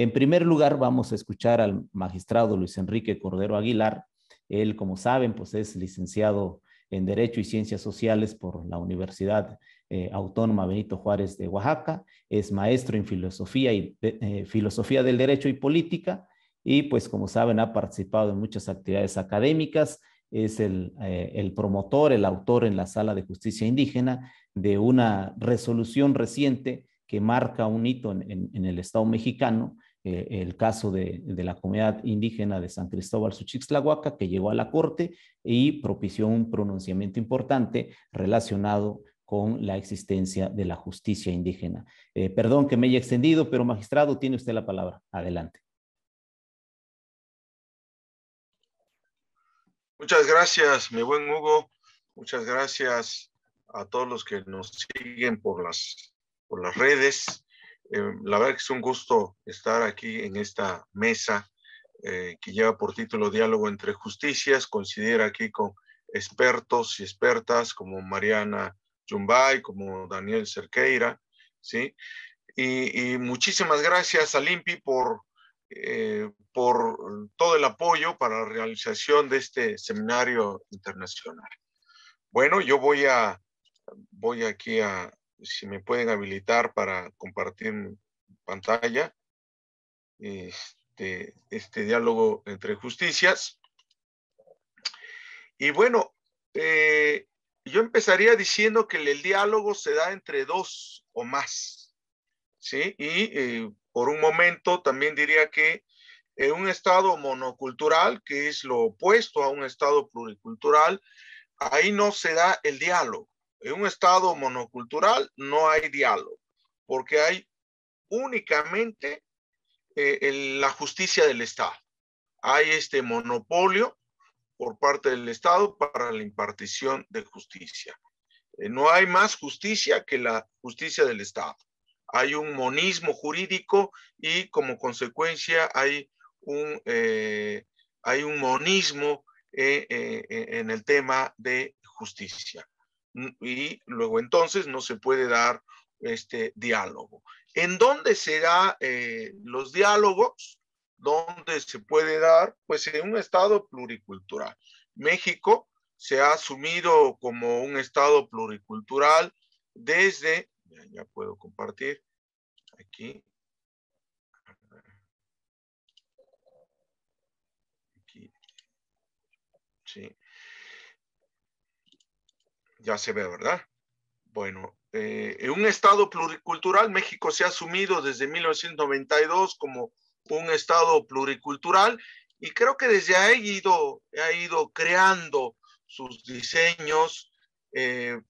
En primer lugar, vamos a escuchar al magistrado Luis Enrique Cordero Aguilar. Él, como saben, pues es licenciado en Derecho y Ciencias Sociales por la Universidad Autónoma Benito Juárez de Oaxaca, es maestro en Filosofía y Filosofía del Derecho y Política, y pues como saben ha participado en muchas actividades académicas, es el promotor, el autor en la Sala de Justicia Indígena de una resolución reciente que marca un hito en el Estado mexicano, el caso de la comunidad indígena de San Cristóbal Suchixtlahuaca, que llegó a la Corte y propició un pronunciamiento importante relacionado con la existencia de la justicia indígena. Perdón que me haya extendido, pero magistrado, tiene usted la palabra. Adelante. Muchas gracias, mi buen Hugo. Muchas gracias a todos los que nos siguen por las redes. La verdad que es un gusto estar aquí en esta mesa que lleva por título Diálogo entre Justicias. Coincidir aquí con expertos y expertas como Mariana Yumbay, como Daniel Cerqueira, ¿sí? Y muchísimas gracias a LIMPI por todo el apoyo para la realización de este seminario internacional. Bueno, yo voy aquí a, si me pueden habilitar para compartir mi pantalla, este diálogo entre justicias. Y bueno, yo empezaría diciendo que el diálogo se da entre dos o más, ¿sí? Y por un momento también diría que en un estado monocultural, que es lo opuesto a un estado pluricultural, ahí no se da el diálogo. En un estado monocultural no hay diálogo, porque hay únicamente la justicia del Estado. Hay este monopolio por parte del Estado para la impartición de justicia. No hay más justicia que la justicia del Estado. Hay un monismo jurídico y como consecuencia hay un monismo en el tema de justicia. Y luego entonces no se puede dar este diálogo. ¿En dónde se da los diálogos? ¿Dónde se puede dar? Pues en un estado pluricultural. México se ha asumido como un estado pluricultural desde, ya puedo compartir aquí, sí, ya se ve, ¿verdad? Bueno, en un estado pluricultural, México se ha asumido desde 1992 como un estado pluricultural y creo que desde ahí ha ido creando sus diseños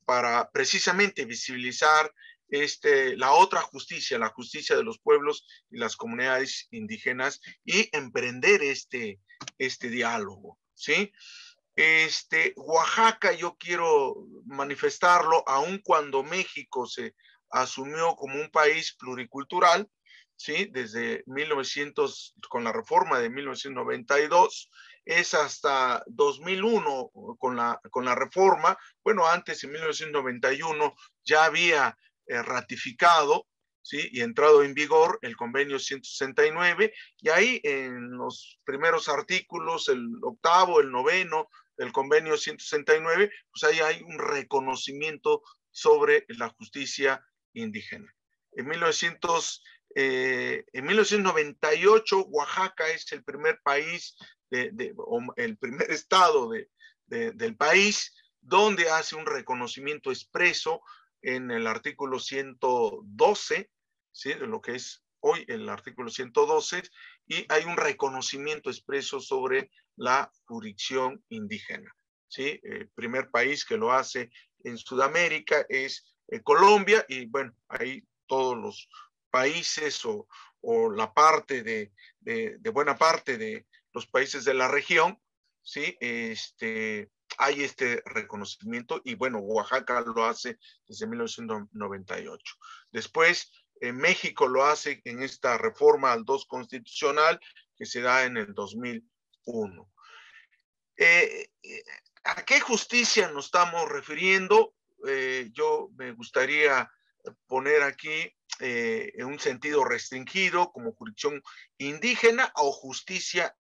para precisamente visibilizar la otra justicia, la justicia de los pueblos y las comunidades indígenas y emprender este diálogo, ¿sí? Oaxaca, yo quiero manifestarlo, aun cuando México se asumió como un país pluricultural, ¿sí? Desde 1900, con la reforma de 1992, es hasta 2001 con la reforma. Bueno, antes en 1991 ya había ratificado, ¿sí? Y entrado en vigor el convenio 169, y ahí en los primeros artículos, el octavo, el noveno, del convenio 169, pues ahí hay un reconocimiento sobre la justicia indígena. En 1998, Oaxaca es el primer país, el primer estado del país donde hace un reconocimiento expreso en el artículo 112, ¿sí? De lo que es hoy el artículo 112, y hay un reconocimiento expreso sobre la jurisdicción indígena, ¿sí? El primer país que lo hace en Sudamérica es Colombia, y bueno, ahí todos los países o la parte de buena parte de los países de la región, ¿sí? Hay este reconocimiento y bueno, Oaxaca lo hace desde 1998. Después, México lo hace en esta reforma al 2 constitucional que se da en el 2001. ¿A qué justicia nos estamos refiriendo? Yo me gustaría poner aquí en un sentido restringido como jurisdicción indígena o justicia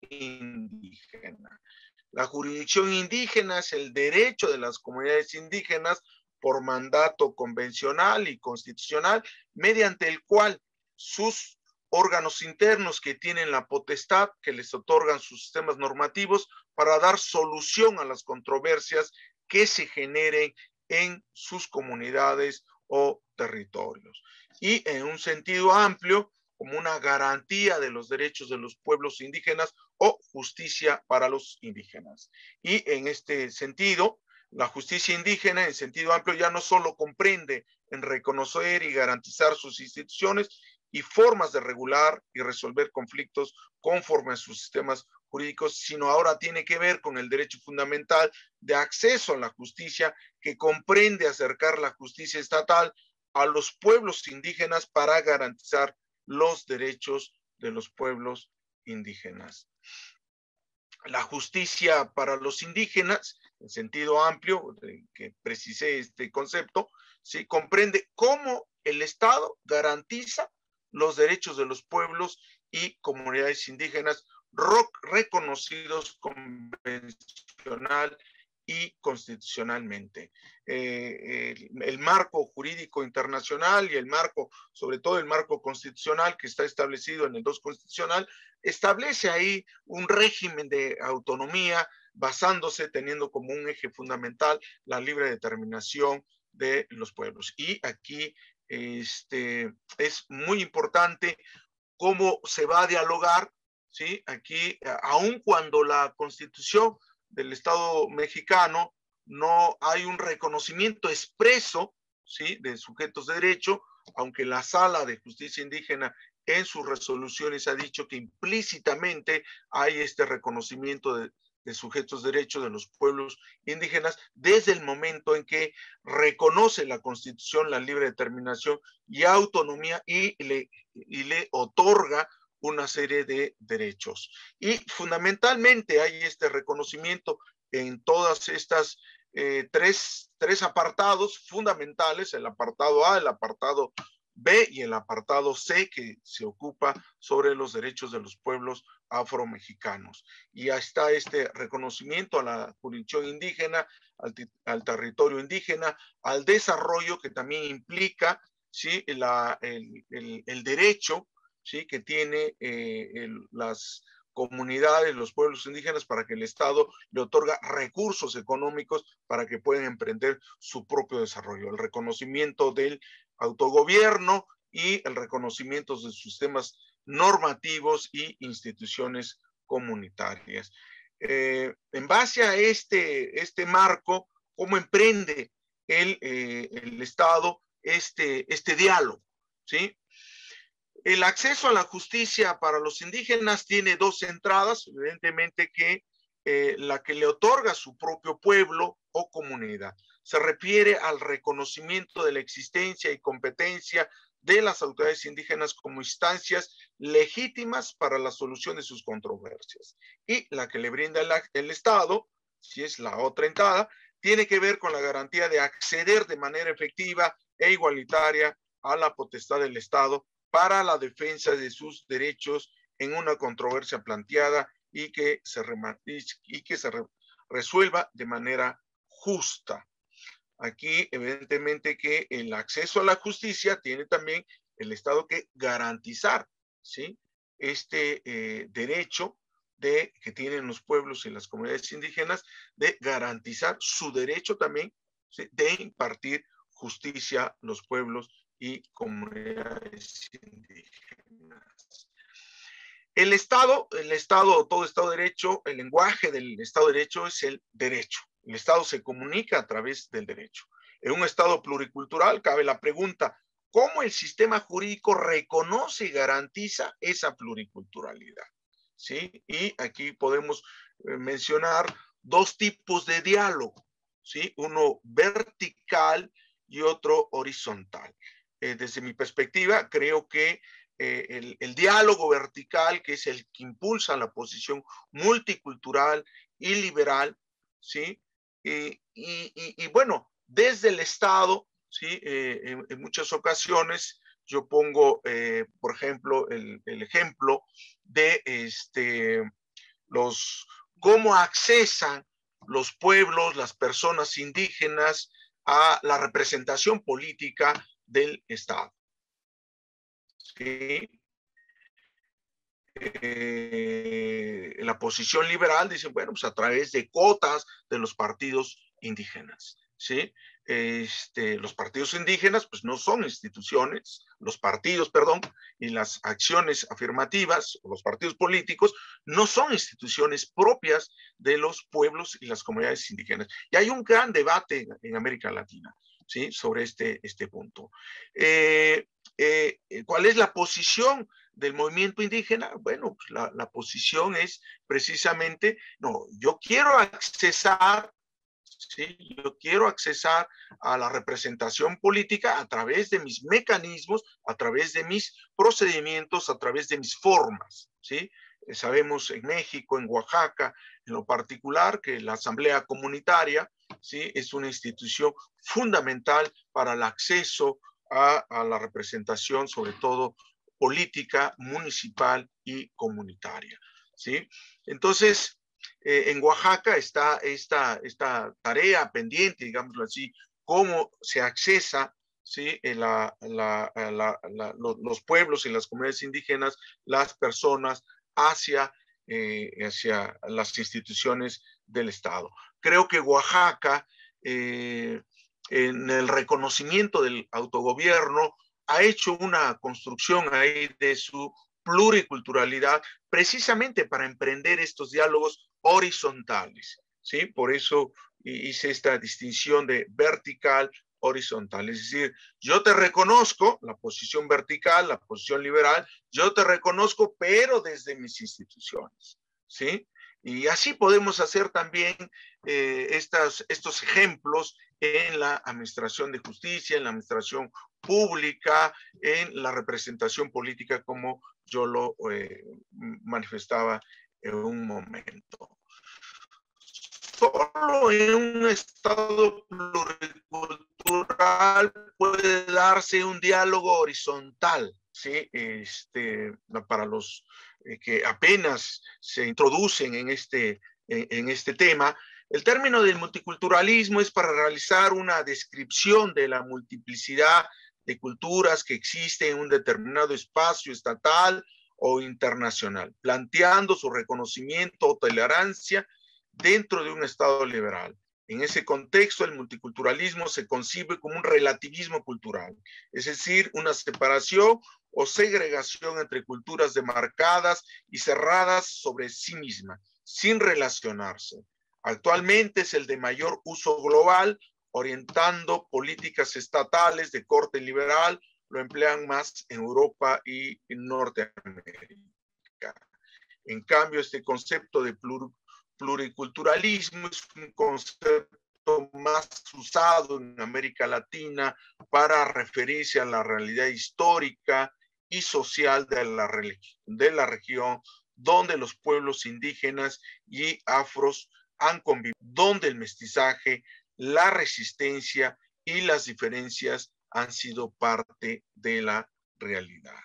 indígena. La jurisdicción indígena es el derecho de las comunidades indígenas por mandato convencional y constitucional, mediante el cual sus órganos internos que tienen la potestad, que les otorgan sus sistemas normativos para dar solución a las controversias que se generen en sus comunidades o territorios. Y en un sentido amplio, como una garantía de los derechos de los pueblos indígenas o justicia para los indígenas. Y en este sentido, la justicia indígena en sentido amplio ya no solo comprende en reconocer y garantizar sus instituciones y formas de regular y resolver conflictos conforme a sus sistemas jurídicos, sino ahora tiene que ver con el derecho fundamental de acceso a la justicia, que comprende acercar la justicia estatal a los pueblos indígenas para garantizar los derechos de los pueblos indígenas. La justicia para los indígenas, en sentido amplio, que precisé este concepto, ¿sí? Comprende cómo el Estado garantiza los derechos de los pueblos y comunidades indígenas reconocidos convencional y constitucionalmente. El marco jurídico internacional y el marco, sobre todo el marco constitucional que está establecido en el 2 constitucional, establece ahí un régimen de autonomía basándose, teniendo como un eje fundamental la libre determinación de los pueblos. Y aquí es muy importante cómo se va a dialogar, ¿sí? Aquí, aun cuando la Constitución del Estado mexicano no hay un reconocimiento expreso, ¿sí?, de sujetos de derecho, aunque la Sala de Justicia Indígena en sus resoluciones ha dicho que implícitamente hay este reconocimiento de sujetos de derecho de los pueblos indígenas desde el momento en que reconoce la Constitución la libre determinación y autonomía y le otorga una serie de derechos. Y fundamentalmente hay este reconocimiento en todas estas tres apartados fundamentales, el apartado A, el apartado B y el apartado C, que se ocupa sobre los derechos de los pueblos afromexicanos. Y ahí está este reconocimiento a la jurisdicción indígena, al territorio indígena, al desarrollo que también implica, ¿sí?, el derecho, ¿sí?, que tiene las comunidades, los pueblos indígenas, para que el Estado le otorga recursos económicos para que puedan emprender su propio desarrollo. El reconocimiento del autogobierno y el reconocimiento de sus sistemas normativos y instituciones comunitarias. En base a este marco, ¿cómo emprende el Estado este diálogo? ¿Sí? El acceso a la justicia para los indígenas tiene dos entradas, evidentemente que la que le otorga su propio pueblo o comunidad. Se refiere al reconocimiento de la existencia y competencia de las autoridades indígenas como instancias legítimas para la solución de sus controversias. Y la que le brinda el Estado, si es la otra entrada, tiene que ver con la garantía de acceder de manera efectiva e igualitaria a la potestad del Estado para la defensa de sus derechos en una controversia planteada y que se resuelva de manera justa. Aquí, evidentemente, que el acceso a la justicia tiene también el Estado que garantizar, ¿sí?, este derecho que tienen los pueblos y las comunidades indígenas de garantizar su derecho también, ¿sí?, de impartir justicia a los pueblos y comunidades indígenas. El Estado, todo Estado de Derecho, el lenguaje del Estado de Derecho es el derecho. El Estado se comunica a través del derecho. En un Estado pluricultural cabe la pregunta, ¿cómo el sistema jurídico reconoce y garantiza esa pluriculturalidad? ¿Sí? Y aquí podemos mencionar dos tipos de diálogo, ¿sí? Uno vertical y otro horizontal. Desde mi perspectiva, creo que el diálogo vertical, que es el que impulsa la posición multicultural y liberal, ¿sí? Y bueno, desde el Estado, ¿sí?, en muchas ocasiones yo pongo, por ejemplo, el ejemplo de cómo accesan los pueblos, las personas indígenas a la representación política del Estado. ¿Sí? La posición liberal dice, bueno, pues a través de cuotas de los partidos indígenas, ¿sí? Los partidos indígenas pues no son instituciones, los partidos, perdón, y las acciones afirmativas, o los partidos políticos, no son instituciones propias de los pueblos y las comunidades indígenas. Y hay un gran debate en América Latina, ¿sí? Sobre este punto. ¿Cuál es la posición del movimiento indígena? Bueno, pues la posición es precisamente, no, yo quiero accesar, ¿sí? Yo quiero accesar a la representación política a través de mis mecanismos, a través de mis procedimientos, a través de mis formas, ¿sí? Sabemos en México, en Oaxaca, en lo particular, que la Asamblea Comunitaria, ¿sí? Es una institución fundamental para el acceso a la representación, sobre todo política, municipal y comunitaria, ¿sí? Entonces, en Oaxaca está esta tarea pendiente, digámoslo así, cómo se accesa, ¿sí? Los pueblos y las comunidades indígenas, las personas hacia las instituciones del Estado. Creo que Oaxaca, en el reconocimiento del autogobierno, ha hecho una construcción ahí de su pluriculturalidad, precisamente para emprender estos diálogos horizontales, ¿sí? Por eso hice esta distinción de vertical, horizontal. Es decir, yo te reconozco la posición vertical, la posición liberal, yo te reconozco, pero desde mis instituciones, ¿sí? Y así podemos hacer también estos ejemplos en la administración de justicia, en la administración pública, en la representación política, como yo lo manifestaba en un momento. Solo en un estado pluricultural puede darse un diálogo horizontal, ¿sí? Para los que apenas se introducen en este tema, el término del multiculturalismo es para realizar una descripción de la multiplicidad de culturas que existen en un determinado espacio estatal o internacional, planteando su reconocimiento o tolerancia dentro de un Estado liberal. En ese contexto, el multiculturalismo se concibe como un relativismo cultural, es decir, una separación o segregación entre culturas demarcadas y cerradas sobre sí mismas, sin relacionarse. Actualmente es el de mayor uso global, orientando políticas estatales de corte liberal, lo emplean más en Europa y en Norteamérica. En cambio, este concepto de pluriculturalismo es un concepto más usado en América Latina para referirse a la realidad histórica y social de la región donde los pueblos indígenas y afros han convivido, donde el mestizaje, la resistencia y las diferencias han sido parte de la realidad.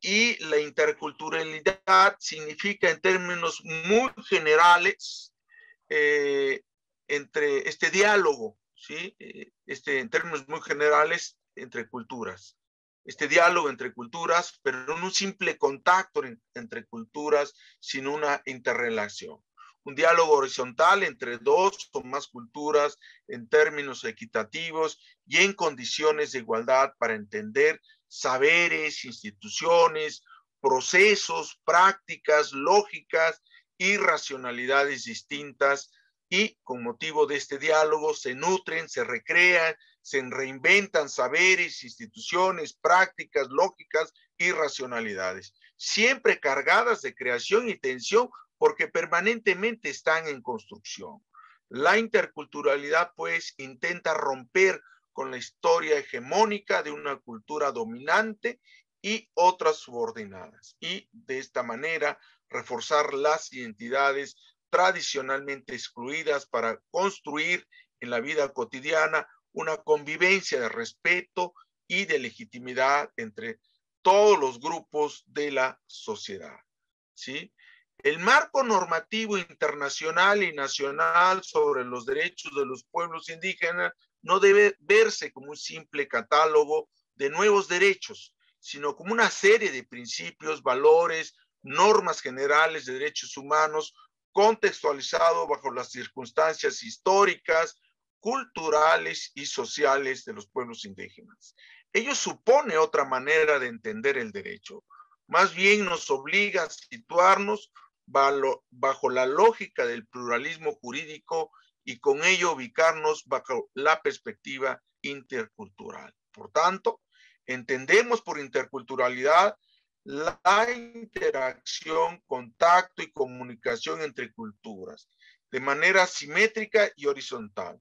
Y la interculturalidad significa, en términos muy generales, entre este diálogo, ¿sí? En términos muy generales, entre culturas. Este diálogo entre culturas, pero no un simple contacto entre culturas, sino una interrelación. Un diálogo horizontal entre dos o más culturas en términos equitativos y en condiciones de igualdad para entender saberes, instituciones, procesos, prácticas, lógicas y racionalidades distintas, y con motivo de este diálogo se nutren, se recrean, se reinventan saberes, instituciones, prácticas, lógicas y racionalidades, siempre cargadas de creación y tensión porque permanentemente están en construcción. La interculturalidad, pues, intenta romper con la historia hegemónica de una cultura dominante y otras subordinadas, y de esta manera reforzar las identidades tradicionalmente excluidas para construir en la vida cotidiana una convivencia de respeto y de legitimidad entre todos los grupos de la sociedad, ¿sí? El marco normativo internacional y nacional sobre los derechos de los pueblos indígenas no debe verse como un simple catálogo de nuevos derechos, sino como una serie de principios, valores, normas generales de derechos humanos contextualizado bajo las circunstancias históricas, culturales y sociales de los pueblos indígenas. Ello supone otra manera de entender el derecho. Más bien nos obliga a situarnos bajo la lógica del pluralismo jurídico y con ello ubicarnos bajo la perspectiva intercultural. Por tanto, entendemos por interculturalidad la interacción, contacto y comunicación entre culturas de manera simétrica y horizontal.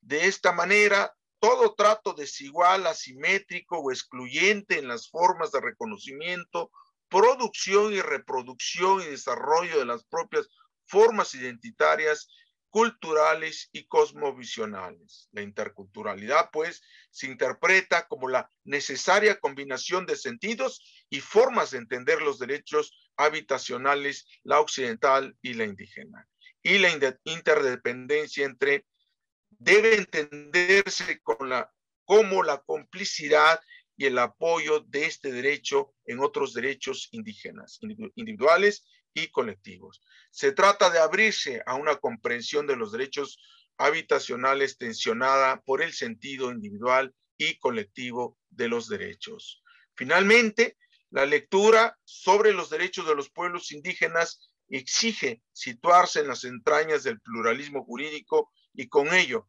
De esta manera, todo trato desigual, asimétrico o excluyente en las formas de reconocimiento, producción y reproducción y desarrollo de las propias formas identitarias, culturales y cosmovisionales. La interculturalidad, pues, se interpreta como la necesaria combinación de sentidos y formas de entender los derechos habitacionales, la occidental y la indígena. Y la interdependencia entre debe entenderse como la complicidad y el apoyo de este derecho en otros derechos indígenas, individuales y colectivos. Se trata de abrirse a una comprensión de los derechos habitacionales tensionada por el sentido individual y colectivo de los derechos. Finalmente, la lectura sobre los derechos de los pueblos indígenas exige situarse en las entrañas del pluralismo jurídico y con ello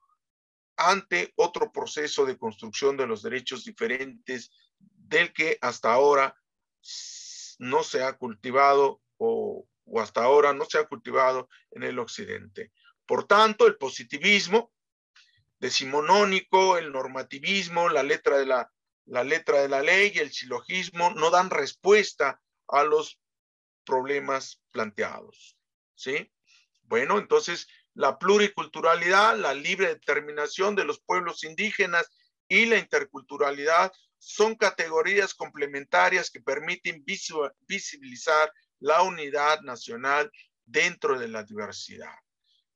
ante otro proceso de construcción de los derechos diferentes del que hasta ahora no se ha cultivado o hasta ahora no se ha cultivado en el occidente. Por tanto, el positivismo decimonónico, el normativismo, la letra de la ley y el silogismo no dan respuesta a los problemas planteados, ¿sí? Bueno, entonces la pluriculturalidad, la libre determinación de los pueblos indígenas y la interculturalidad son categorías complementarias que permiten visibilizar la unidad nacional dentro de la diversidad.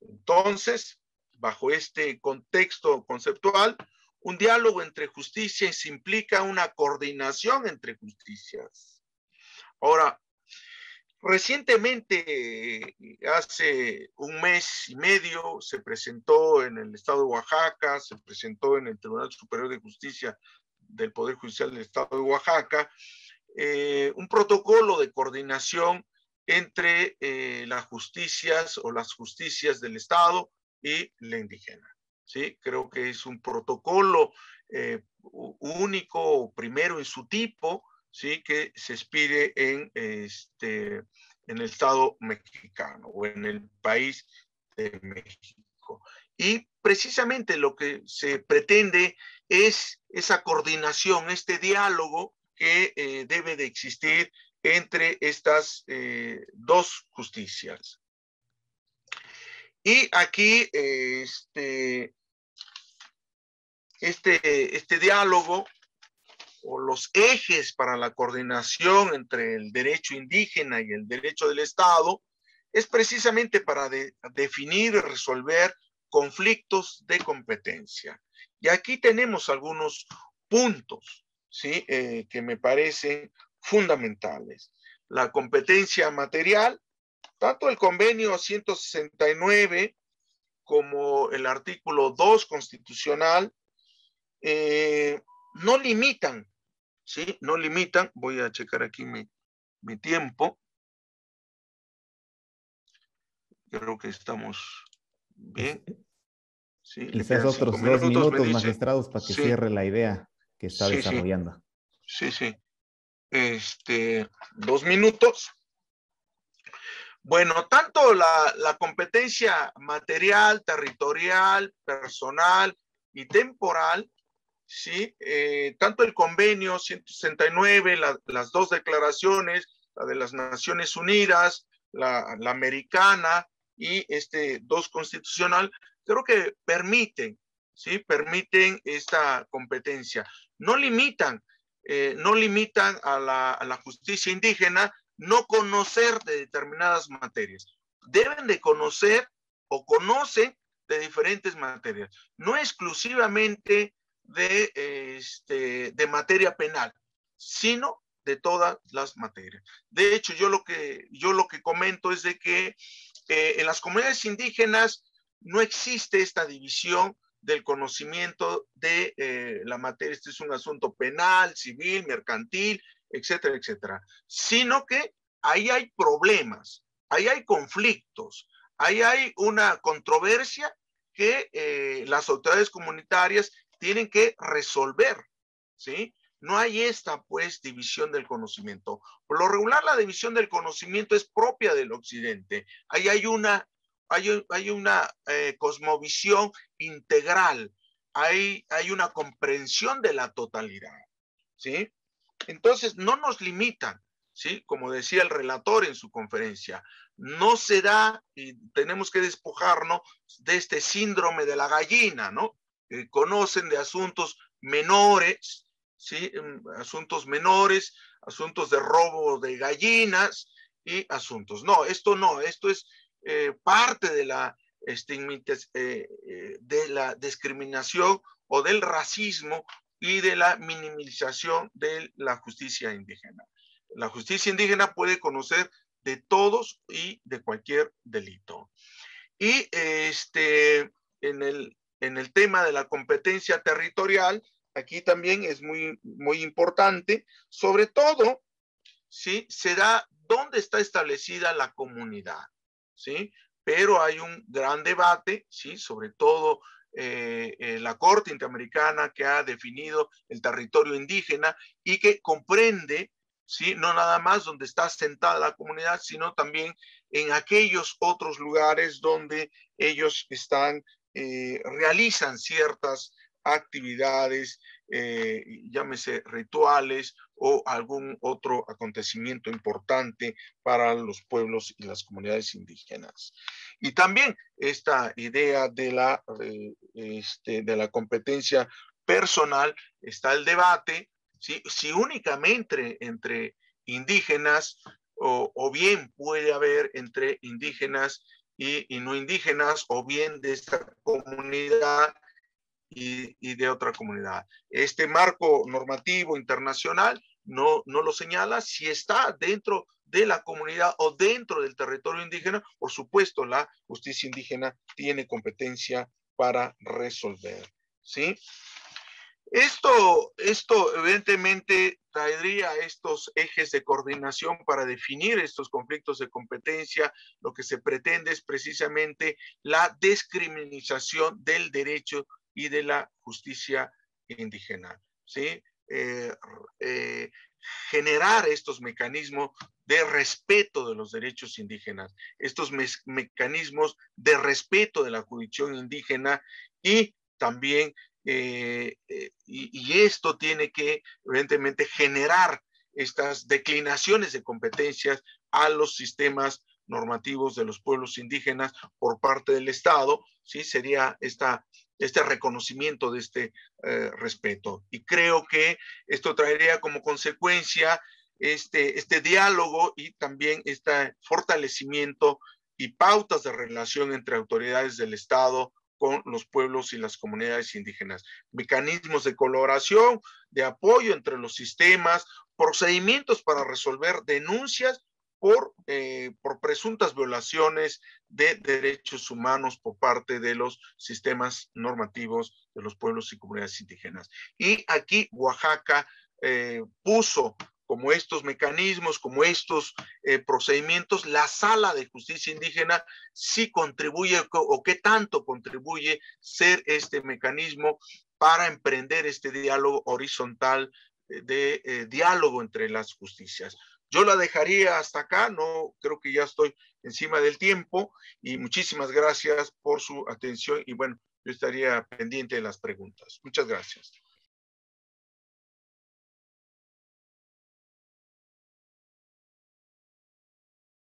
Entonces, bajo este contexto conceptual, un diálogo entre justicias implica una coordinación entre justicias. Ahora, recientemente, hace un mes y medio, se presentó en el estado de Oaxaca, se presentó en el Tribunal Superior de Justicia del Poder Judicial del estado de Oaxaca, un protocolo de coordinación entre las justicias o las justicias del estado y la indígena. ¿Sí? Creo que es un protocolo único, primero en su tipo, ¿sí? Que se expide en el Estado mexicano o en el país de México. Y precisamente lo que se pretende es esa coordinación, este diálogo que debe de existir entre estas dos justicias. Y aquí este diálogo o los ejes para la coordinación entre el derecho indígena y el derecho del Estado es precisamente para definir y resolver conflictos de competencia. Y aquí tenemos algunos puntos, ¿sí? Que me parecen fundamentales. La competencia material, tanto el convenio 169 como el artículo 2 constitucional no limitan, ¿sí? No limitan, voy a checar aquí mi tiempo. Creo que estamos bien. Sí, Quizás otros 2 minutos, magistrados, para que sí, cierre la idea que está desarrollando. Sí. 2 minutos. Bueno, tanto la competencia material, territorial, personal y temporal, ¿sí? Tanto el convenio 169, las dos declaraciones, la de las Naciones Unidas, la americana y 2 constitucional, creo que permiten, ¿sí? Permiten esta competencia. No limitan, no limitan a la justicia indígena no conocer de determinadas materias. Deben de conocer o conocen de diferentes materias, no exclusivamente de materia penal, sino de todas las materias. De hecho, yo lo que comento es de que en las comunidades indígenas no existe esta división del conocimiento de la materia. Este es un asunto penal, civil, mercantil, etcétera, etcétera. Sino que ahí hay problemas, ahí hay conflictos, ahí hay una controversia que las autoridades comunitarias tienen que resolver, ¿sí? No hay esta, pues, división del conocimiento. Por lo regular, la división del conocimiento es propia del occidente. Ahí hay una cosmovisión integral, hay una comprensión de la totalidad, ¿sí? Entonces, no nos limitan, ¿sí? Como decía el relator en su conferencia, no se da, y tenemos que despojarnos de este síndrome de la gallina, ¿no? Conocen de asuntos menores, ¿sí? Asuntos menores, asuntos de robo de gallinas y asuntos. No, esto es parte de de la discriminación o del racismo y de la minimización de la justicia indígena. La justicia indígena puede conocer de todos y de cualquier delito. Y en el tema de la competencia territorial, aquí también es muy, muy importante, sobre todo, ¿sí? Se da dónde está establecida la comunidad, ¿sí? Pero hay un gran debate, ¿sí? Sobre todo la Corte Interamericana que ha definido el territorio indígena y que comprende, ¿sí? No nada más donde está asentada la comunidad, sino también en aquellos otros lugares donde ellos realizan ciertas actividades, llámese rituales o algún otro acontecimiento importante para los pueblos y las comunidades indígenas. Y también esta idea de la competencia personal, está el debate, ¿sí? Si únicamente entre indígenas o bien puede haber entre indígenas y no indígenas, o bien de esta comunidad y de otra comunidad. Este marco normativo internacional no lo señala. Si está dentro de la comunidad o dentro del territorio indígena, por supuesto, la justicia indígena tiene competencia para resolver, ¿sí? Esto evidentemente traería estos ejes de coordinación para definir estos conflictos de competencia. Lo que se pretende es precisamente la descriminalización del derecho y de la justicia indígena, ¿sí? Generar estos mecanismos de respeto de los derechos indígenas, estos mecanismos de respeto de la jurisdicción indígena y también y esto tiene que, evidentemente, generar estas declinaciones de competencias a los sistemas normativos de los pueblos indígenas por parte del Estado, ¿sí? Sería este reconocimiento de este respeto. Y creo que esto traería como consecuencia este diálogo y también este fortalecimiento y pautas de relación entre autoridades del Estado con los pueblos y las comunidades indígenas, mecanismos de colaboración, de apoyo entre los sistemas, procedimientos para resolver denuncias por presuntas violaciones de derechos humanos por parte de los sistemas normativos de los pueblos y comunidades indígenas. Y aquí Oaxaca puso como estos mecanismos, como estos procedimientos, la Sala de Justicia Indígena sí contribuye o qué tanto contribuye ser este mecanismo para emprender este diálogo horizontal de diálogo entre las justicias. Yo la dejaría hasta acá, no creo que ya estoy encima del tiempo y muchísimas gracias por su atención y bueno, yo estaría pendiente de las preguntas. Muchas gracias.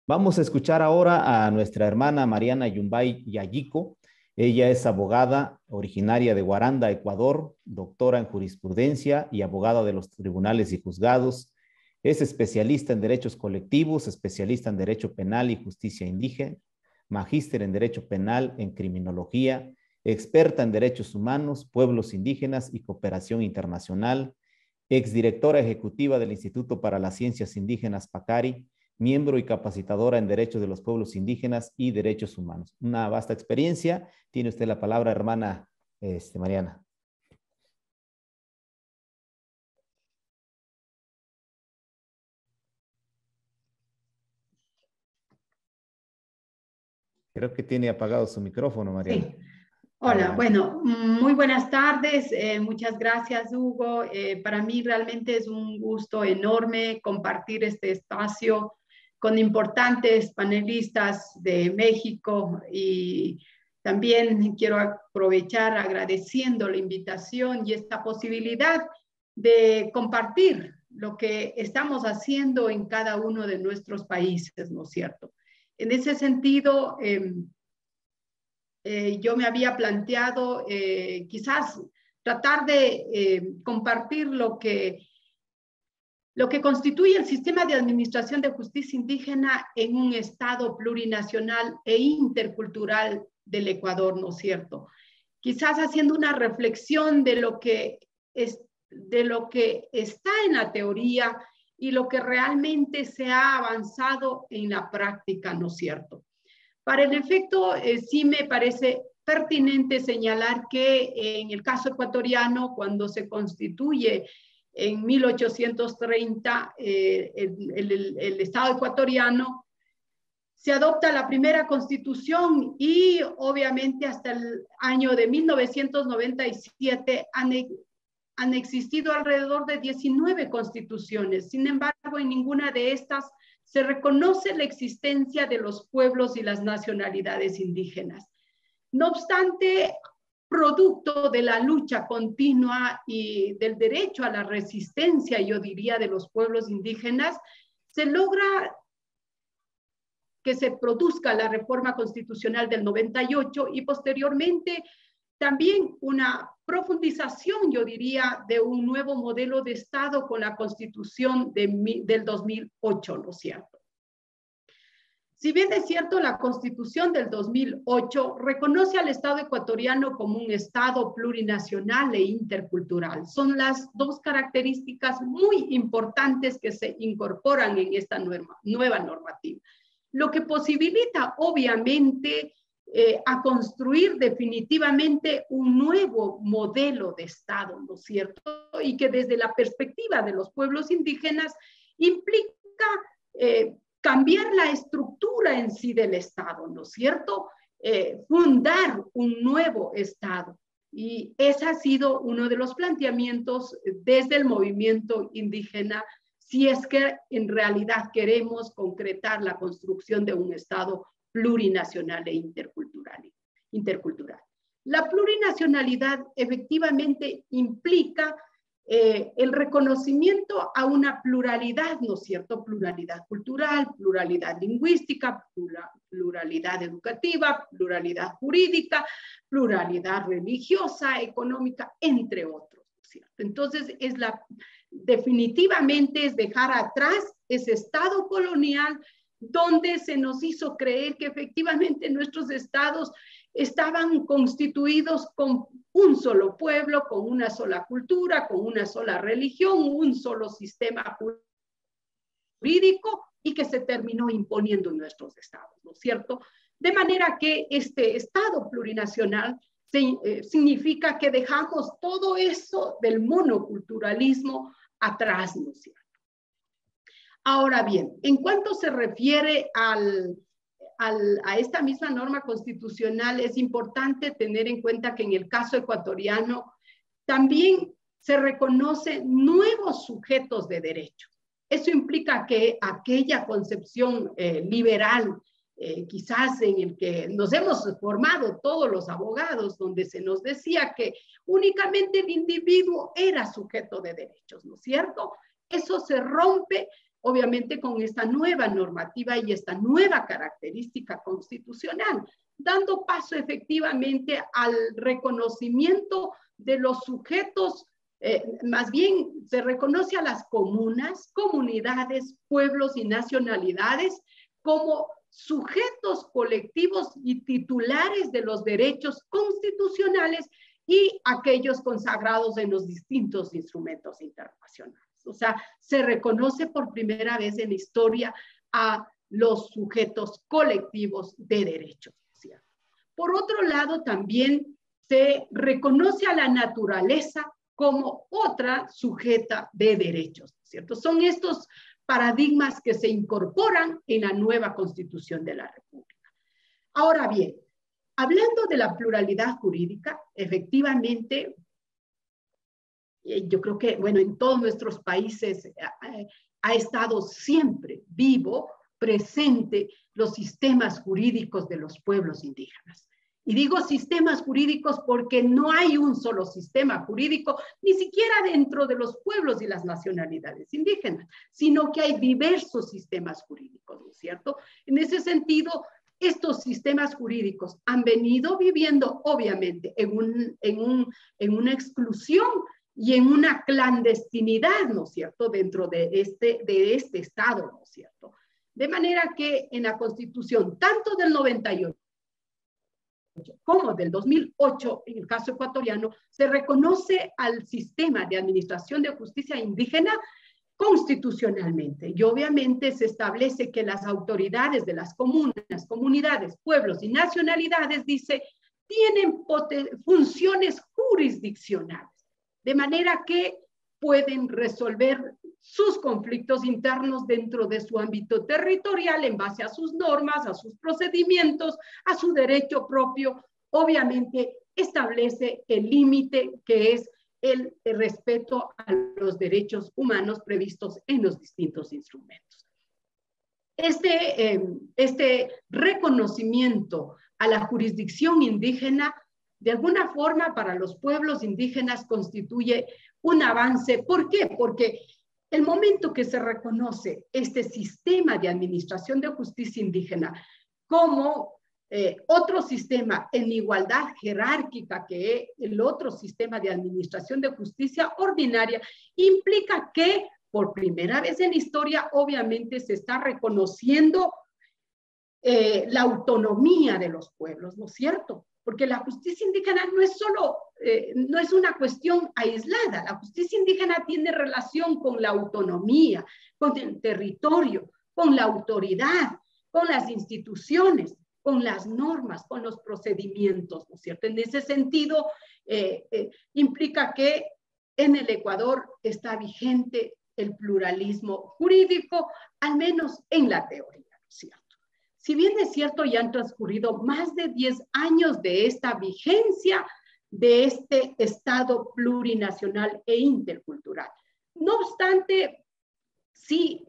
Vamos a escuchar ahora a nuestra hermana Mariana Yumbay Yayico. Ella es abogada originaria de Guaranda, Ecuador, doctora en jurisprudencia y abogada de los tribunales y juzgados. Es especialista en derechos colectivos, especialista en derecho penal y justicia indígena, magíster en derecho penal, en criminología, experta en derechos humanos, pueblos indígenas y cooperación internacional, exdirectora ejecutiva del Instituto para las Ciencias Indígenas PACARI, miembro y capacitadora en derechos de los pueblos indígenas y derechos humanos. Una vasta experiencia. Tiene usted la palabra, hermana Mariana. Creo que tiene apagado su micrófono, Mariana. Sí. Hola, Adelante. bueno, muy buenas tardes. Muchas gracias, Hugo. Para mí realmente es un gusto enorme compartir este espacio con importantes panelistas de México, y también quiero aprovechar agradeciendo la invitación y esta posibilidad de compartir lo que estamos haciendo en cada uno de nuestros países, ¿no es cierto? En ese sentido, yo me había planteado quizás tratar de compartir lo que constituye el sistema de administración de justicia indígena en un Estado plurinacional e intercultural del Ecuador, ¿no es cierto? Quizás haciendo una reflexión de lo que está en la teoría y lo que realmente se ha avanzado en la práctica, ¿no es cierto? Para el efecto, sí me parece pertinente señalar que en el caso ecuatoriano, cuando se constituye en 1830 el Estado ecuatoriano, se adopta la primera constitución y obviamente hasta el año de 1997 han existido alrededor de 19 constituciones. Sin embargo, en ninguna de estas se reconoce la existencia de los pueblos y las nacionalidades indígenas. No obstante, producto de la lucha continua y del derecho a la resistencia, yo diría, de los pueblos indígenas, se logra que se produzca la reforma constitucional del 98 y posteriormente también una profundización, yo diría, de un nuevo modelo de Estado con la Constitución del 2008, ¿no es cierto? Si bien es cierto, la Constitución del 2008 reconoce al Estado ecuatoriano como un Estado plurinacional e intercultural. Son las dos características muy importantes que se incorporan en esta nueva normativa, lo que posibilita, obviamente, a construir definitivamente un nuevo modelo de Estado, ¿no es cierto? Y que desde la perspectiva de los pueblos indígenas implica cambiar la estructura en sí del Estado, ¿no es cierto? Fundar un nuevo Estado. Y ese ha sido uno de los planteamientos desde el movimiento indígena, si es que en realidad queremos concretar la construcción de un Estado plurinacional e intercultural. La plurinacionalidad efectivamente implica el reconocimiento a una pluralidad, ¿no es cierto? Pluralidad cultural, pluralidad lingüística, pluralidad educativa, pluralidad jurídica, pluralidad religiosa, económica, entre otros, ¿no es cierto? Entonces, definitivamente es dejar atrás ese Estado colonial donde se nos hizo creer que efectivamente nuestros estados estaban constituidos con un solo pueblo, con una sola cultura, con una sola religión, un solo sistema jurídico, y que se terminó imponiendo en nuestros estados, ¿no es cierto? De manera que este Estado plurinacional significa que dejamos todo eso del monoculturalismo atrás, ¿no es cierto? Ahora bien, en cuanto se refiere a esta misma norma constitucional, es importante tener en cuenta que en el caso ecuatoriano también se reconocen nuevos sujetos de derecho. Eso implica que aquella concepción liberal, quizás en el que nos hemos formado todos los abogados, donde se nos decía que únicamente el individuo era sujeto de derechos, ¿no es cierto? Eso se rompe obviamente con esta nueva normativa y esta nueva característica constitucional, dando paso efectivamente al reconocimiento de los sujetos, más bien se reconoce a las comunas, comunidades, pueblos y nacionalidades como sujetos colectivos y titulares de los derechos constitucionales y aquellos consagrados en los distintos instrumentos internacionales. O sea, se reconoce por primera vez en la historia a los sujetos colectivos de derechos, ¿cierto? Por otro lado, también se reconoce a la naturaleza como otra sujeta de derechos, ¿cierto? Son estos paradigmas que se incorporan en la nueva Constitución de la República. Ahora bien, hablando de la pluralidad jurídica, efectivamente, yo creo que, bueno, en todos nuestros países ha estado siempre vivo, presente, los sistemas jurídicos de los pueblos indígenas. Y digo sistemas jurídicos porque no hay un solo sistema jurídico, ni siquiera dentro de los pueblos y las nacionalidades indígenas, sino que hay diversos sistemas jurídicos, ¿no es cierto? En ese sentido, estos sistemas jurídicos han venido viviendo, obviamente, en una exclusión y en una clandestinidad, ¿no es cierto?, dentro de este Estado, ¿no es cierto? De manera que en la Constitución, tanto del 98 como del 2008, en el caso ecuatoriano, se reconoce al sistema de administración de justicia indígena constitucionalmente. Y obviamente se establece que las autoridades de las comunas, comunidades, pueblos y nacionalidades, dice, tienen funciones jurisdiccionales, de manera que pueden resolver sus conflictos internos dentro de su ámbito territorial en base a sus normas, a sus procedimientos, a su derecho propio. Obviamente establece el límite que es el respeto a los derechos humanos previstos en los distintos instrumentos. Este reconocimiento a la jurisdicción indígena, de alguna forma para los pueblos indígenas constituye un avance. ¿Por qué? Porque el momento que se reconoce este sistema de administración de justicia indígena como otro sistema en igualdad jerárquica que el otro sistema de administración de justicia ordinaria, implica que por primera vez en la historia obviamente se está reconociendo la autonomía de los pueblos, ¿no es cierto? Porque la justicia indígena no es solo, no es una cuestión aislada. La justicia indígena tiene relación con la autonomía, con el territorio, con la autoridad, con las instituciones, con las normas, con los procedimientos, ¿no es cierto? En ese sentido, implica que en el Ecuador está vigente el pluralismo jurídico, al menos en la teoría, ¿no es cierto? Si bien es cierto, ya han transcurrido más de 10 años de esta vigencia de este Estado plurinacional e intercultural. No obstante, sí,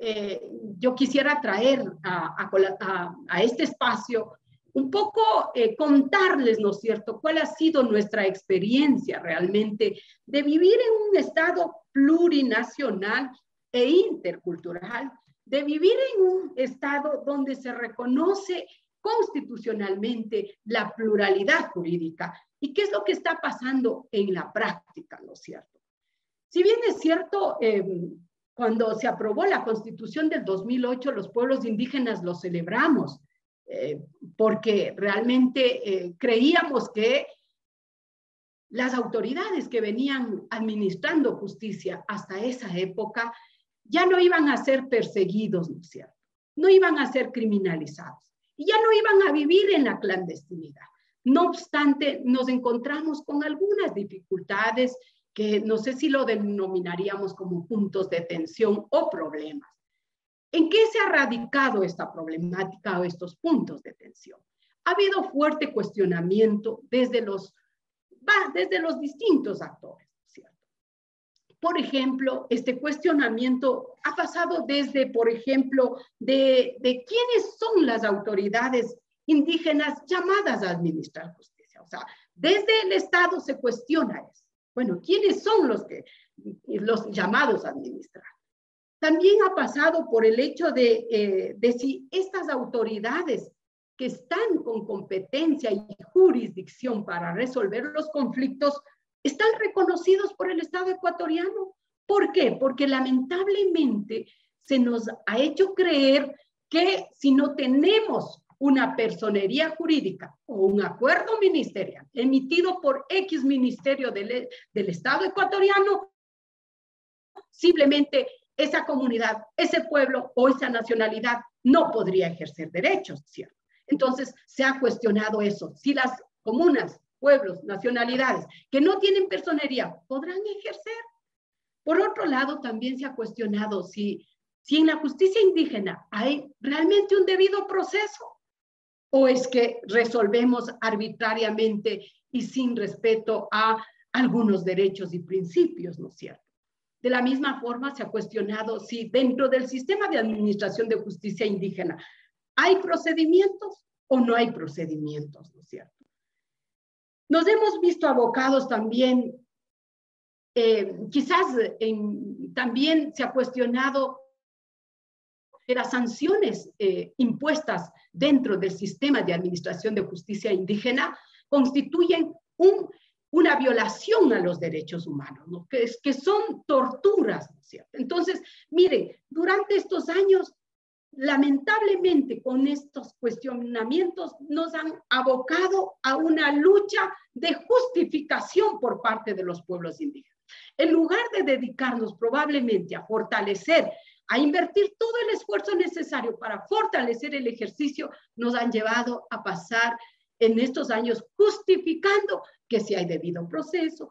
yo quisiera traer a este espacio un poco contarles, ¿no es cierto?, cuál ha sido nuestra experiencia realmente de vivir en un Estado plurinacional e intercultural, de vivir en un Estado donde se reconoce constitucionalmente la pluralidad jurídica. ¿Y qué es lo que está pasando en la práctica, no es cierto? Si bien es cierto, cuando se aprobó la Constitución del 2008, los pueblos indígenas lo celebramos, porque realmente creíamos que las autoridades que venían administrando justicia hasta esa época ya no iban a ser perseguidos, ¿no es cierto? No iban a ser criminalizados y ya no iban a vivir en la clandestinidad. No obstante, nos encontramos con algunas dificultades que no sé si lo denominaríamos como puntos de tensión o problemas. ¿En qué se ha radicado esta problemática o estos puntos de tensión? Ha habido fuerte cuestionamiento desde los distintos actores, ¿cierto? Por ejemplo, este cuestionamiento ha pasado desde, por ejemplo, de quiénes son las autoridades indígenas llamadas a administrar justicia. O sea, desde el Estado se cuestiona eso. Bueno, ¿quiénes son los llamados a administrar? también ha pasado por el hecho de si estas autoridades que están con competencia y jurisdicción para resolver los conflictos están reconocidos por el Estado ecuatoriano. ¿Por qué? Porque lamentablemente se nos ha hecho creer que si no tenemos una personería jurídica o un acuerdo ministerial emitido por X ministerio del Estado ecuatoriano, simplemente esa comunidad, ese pueblo o esa nacionalidad no podría ejercer derechos, ¿cierto? Entonces se ha cuestionado eso. Si las comunas, pueblos, nacionalidades que no tienen personería podrán ejercer. Por otro lado, también se ha cuestionado si en la justicia indígena hay realmente un debido proceso o es que resolvemos arbitrariamente y sin respeto a algunos derechos y principios, ¿no es cierto? De la misma forma, se ha cuestionado si dentro del sistema de administración de justicia indígena hay procedimientos o no hay procedimientos, ¿no es cierto? Nos hemos visto abocados también, también se ha cuestionado que las sanciones impuestas dentro del sistema de administración de justicia indígena constituyen una violación a los derechos humanos, ¿no? que son torturas, ¿no es cierto? Entonces, miren, durante estos años, lamentablemente con estos cuestionamientos nos han abocado a una lucha de justificación por parte de los pueblos indígenas. En lugar de dedicarnos probablemente a fortalecer, a invertir todo el esfuerzo necesario para fortalecer el ejercicio, nos han llevado a pasar en estos años justificando que si hay debido proceso,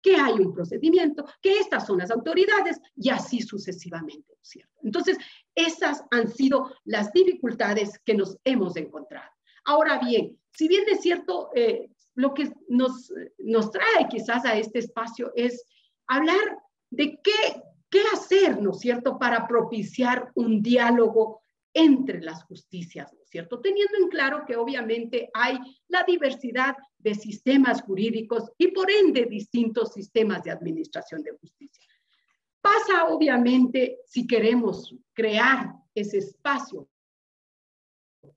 que hay un procedimiento, que estas son las autoridades y así sucesivamente, ¿no es cierto? Entonces, esas han sido las dificultades que nos hemos encontrado. Ahora bien, si bien es cierto, lo que nos trae quizás a este espacio es hablar de qué hacer, ¿no es cierto?, para propiciar un diálogo entre las justicias, ¿no es cierto? Teniendo en claro que obviamente hay la diversidad de sistemas jurídicos y por ende distintos sistemas de administración de justicia. Pasa obviamente, si queremos crear ese espacio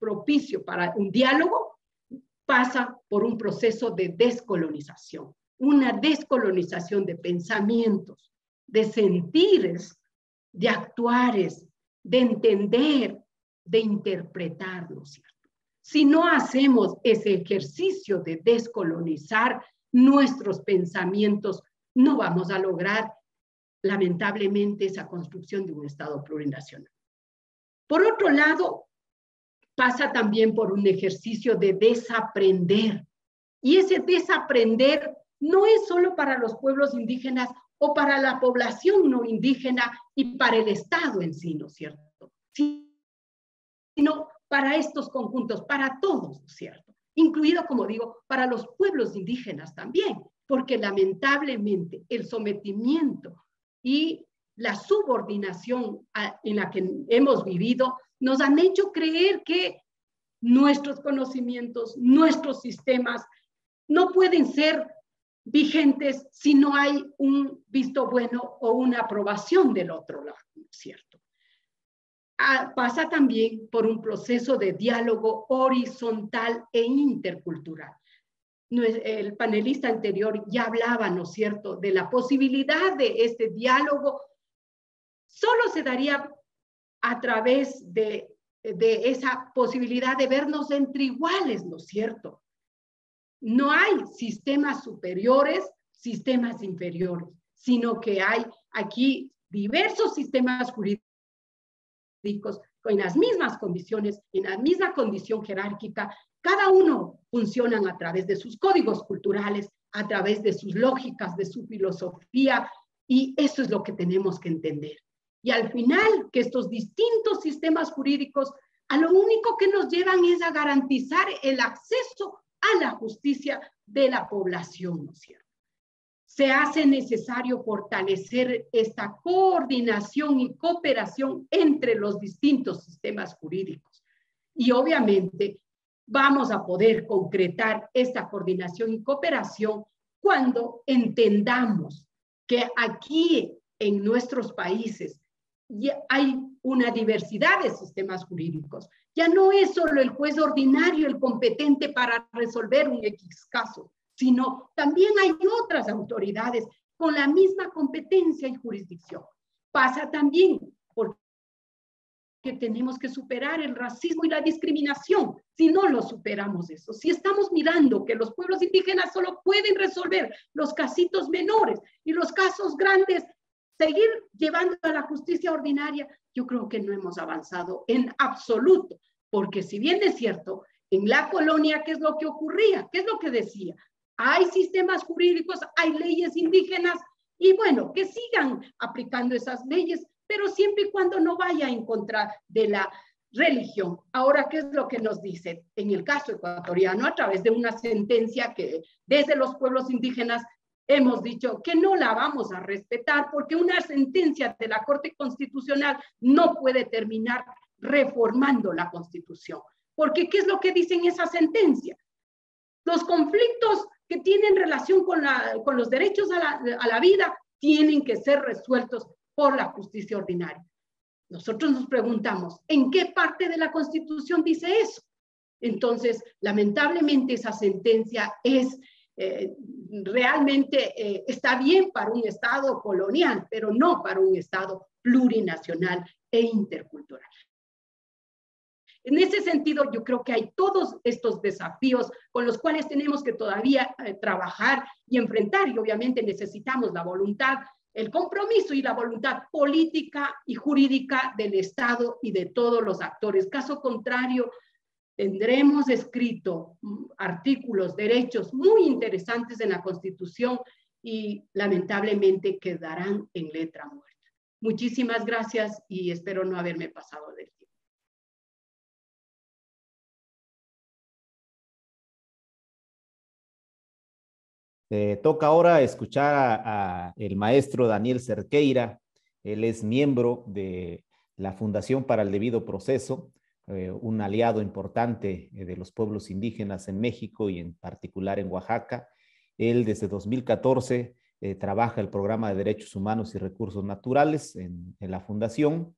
propicio para un diálogo, pasa por un proceso de descolonización, una descolonización de pensamientos, de sentires, de actuares, de entender, de interpretar, ¿no es cierto? Si no hacemos ese ejercicio de descolonizar nuestros pensamientos, no vamos a lograr, lamentablemente, esa construcción de un Estado plurinacional. Por otro lado, pasa también por un ejercicio de desaprender. Y ese desaprender no es solo para los pueblos indígenas o para la población no indígena y para el Estado en sí, ¿no es cierto? Sino para estos conjuntos, para todos, ¿no es cierto? Incluido, como digo, para los pueblos indígenas también, porque lamentablemente el sometimiento y la subordinación en la que hemos vivido nos han hecho creer que nuestros conocimientos, nuestros sistemas no pueden ser vigentes si no hay un visto bueno o una aprobación del otro lado, ¿no es cierto? Pasa también por un proceso de diálogo horizontal e intercultural. El panelista anterior ya hablaba, ¿no es cierto?, de la posibilidad de este diálogo. Solo se daría a través de esa posibilidad de vernos entre iguales, ¿no es cierto? No hay sistemas superiores, sistemas inferiores, sino que hay aquí diversos sistemas jurídicos en las mismas condiciones, en la misma condición jerárquica. Cada uno funcionan a través de sus códigos culturales, a través de sus lógicas, de su filosofía, y eso es lo que tenemos que entender. Y al final, que estos distintos sistemas jurídicos a lo único que nos llevan es a garantizar el acceso a la justicia de la población, ¿no es cierto? Se hace necesario fortalecer esta coordinación y cooperación entre los distintos sistemas jurídicos. Y obviamente vamos a poder concretar esta coordinación y cooperación cuando entendamos que aquí en nuestros países ya hay una diversidad de sistemas jurídicos. Ya no es solo el juez ordinario el competente para resolver un X caso, sino también hay otras autoridades con la misma competencia y jurisdicción. Pasa también porque tenemos que superar el racismo y la discriminación. Si no lo superamos eso, si estamos mirando que los pueblos indígenas solo pueden resolver los casitos menores y los casos grandes seguir llevando a la justicia ordinaria, yo creo que no hemos avanzado en absoluto, porque si bien es cierto, en la colonia, ¿qué es lo que ocurría? ¿Qué es lo que decía? Hay sistemas jurídicos, hay leyes indígenas, y bueno, que sigan aplicando esas leyes, pero siempre y cuando no vaya en contra de la religión. Ahora, ¿qué es lo que nos dice? En el caso ecuatoriano, a través de una sentencia que desde los pueblos indígenas hemos dicho que no la vamos a respetar porque una sentencia de la Corte Constitucional no puede terminar reformando la Constitución. Porque, ¿qué es lo que dice en esa sentencia? Los conflictos que tienen relación con los derechos a la vida tienen que ser resueltos por la justicia ordinaria. Nosotros nos preguntamos, ¿en qué parte de la Constitución dice eso? Entonces, lamentablemente esa sentencia es realmente está bien para un Estado colonial, pero no para un Estado plurinacional e intercultural. En ese sentido, yo creo que hay todos estos desafíos con los cuales tenemos que todavía trabajar y enfrentar, y obviamente necesitamos la voluntad, el compromiso y la voluntad política y jurídica del Estado y de todos los actores. Caso contrario, tendremos escrito artículos, derechos muy interesantes en la Constitución y lamentablemente quedarán en letra muerta. Muchísimas gracias y espero no haberme pasado del tiempo. Toca ahora escuchar a el maestro Daniel Cerqueira. Él es miembro de la Fundación para el Debido Proceso, un aliado importante de los pueblos indígenas en México y en particular en Oaxaca. Él desde 2014 trabaja el programa de Derechos Humanos y Recursos Naturales en la Fundación.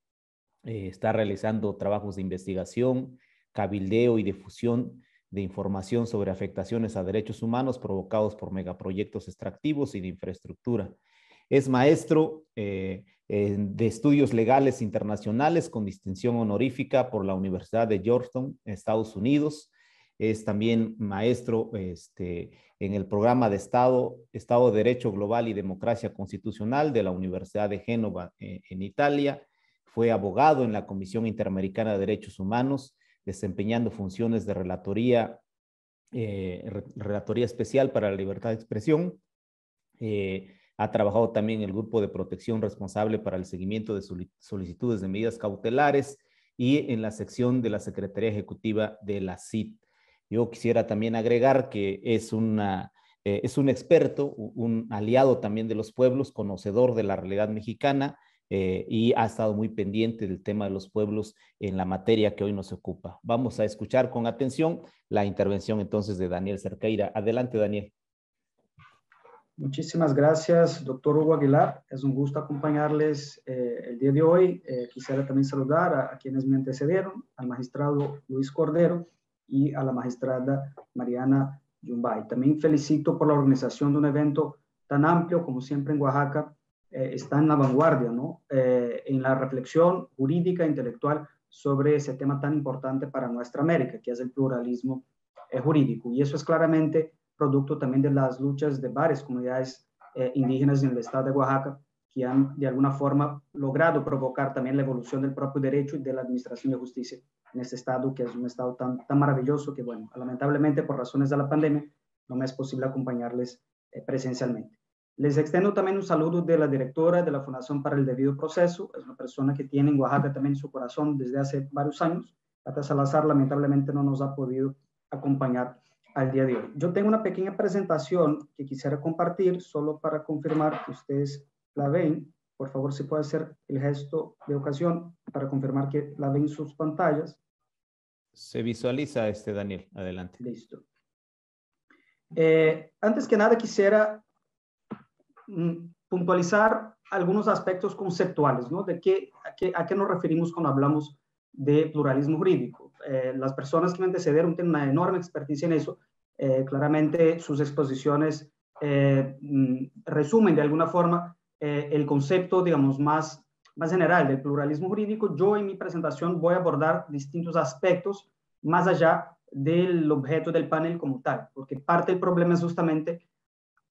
Está realizando trabajos de investigación, cabildeo y difusión de información sobre afectaciones a derechos humanos provocados por megaproyectos extractivos y de infraestructura. Es maestro de estudios legales internacionales con distinción honorífica por la Universidad de Georgetown, Estados Unidos. Es también maestro en el programa de Estado de Derecho Global y Democracia Constitucional de la Universidad de Génova en Italia. Fue abogado en la Comisión Interamericana de Derechos Humanos, desempeñando funciones de relatoría especial para la libertad de expresión. Ha trabajado también en el Grupo de Protección responsable para el seguimiento de solicitudes de medidas cautelares y en la sección de la Secretaría Ejecutiva de la CID. Yo quisiera también agregar que es un experto, un aliado también de los pueblos, conocedor de la realidad mexicana, y ha estado muy pendiente del tema de los pueblos en la materia que hoy nos ocupa. Vamos a escuchar con atención la intervención entonces de Daniel Cerqueira. Adelante, Daniel. Muchísimas gracias, doctor Hugo Aguilar. Es un gusto acompañarles el día de hoy. Quisiera también saludar a quienes me antecedieron, al magistrado Luis Cordero y a la magistrada Mariana Yumbay. También felicito por la organización de un evento tan amplio como siempre en Oaxaca. Está en la vanguardia, ¿no? En la reflexión jurídica e intelectual sobre ese tema tan importante para nuestra América, que es el pluralismo jurídico. Y eso es claramente producto también de las luchas de varias comunidades indígenas en el estado de Oaxaca, que han de alguna forma logrado provocar también la evolución del propio derecho y de la administración de justicia en este estado, que es un estado tan maravilloso que, bueno, lamentablemente por razones de la pandemia no me es posible acompañarles presencialmente. Les extiendo también un saludo de la directora de la Fundación para el Debido Proceso. Es una persona que tiene en Oaxaca también su corazón desde hace varios años. Cata Salazar lamentablemente no nos ha podido acompañar al día de hoy. Yo tengo una pequeña presentación que quisiera compartir solo para confirmar que ustedes la ven. Por favor, si puede hacer el gesto de ocasión para confirmar que la ven en sus pantallas. Se visualiza Daniel. Adelante. Listo. Antes que nada quisiera puntualizar algunos aspectos conceptuales, ¿no? ¿A qué nos referimos cuando hablamos de pluralismo jurídico? Las personas que me antecedieron tienen una enorme experticia en eso. Claramente sus exposiciones resumen de alguna forma el concepto, digamos, más general del pluralismo jurídico. Yo en mi presentación voy a abordar distintos aspectos más allá del objeto del panel como tal, porque parte del problema es justamente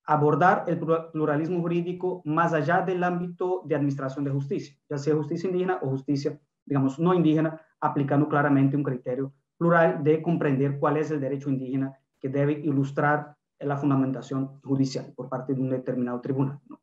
abordar el pluralismo jurídico más allá del ámbito de administración de justicia, ya sea justicia indígena o justicia, digamos, no indígena, aplicando claramente un criterio plural de comprender cuál es el derecho indígena que debe ilustrar la fundamentación judicial por parte de un determinado tribunal, ¿no?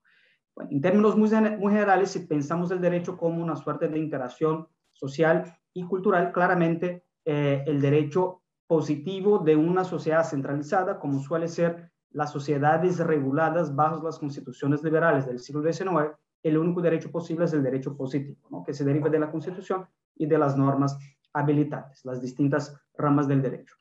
Bueno, en términos muy generales, si pensamos el derecho como una suerte de interacción social y cultural, claramente el derecho positivo de una sociedad centralizada, como suele ser las sociedades reguladas bajo las constituciones liberales del siglo XIX, el único derecho posible es el derecho positivo, ¿no? Que se deriva de la Constitución y de las normas habilitantes, las distintas ramas del derecho.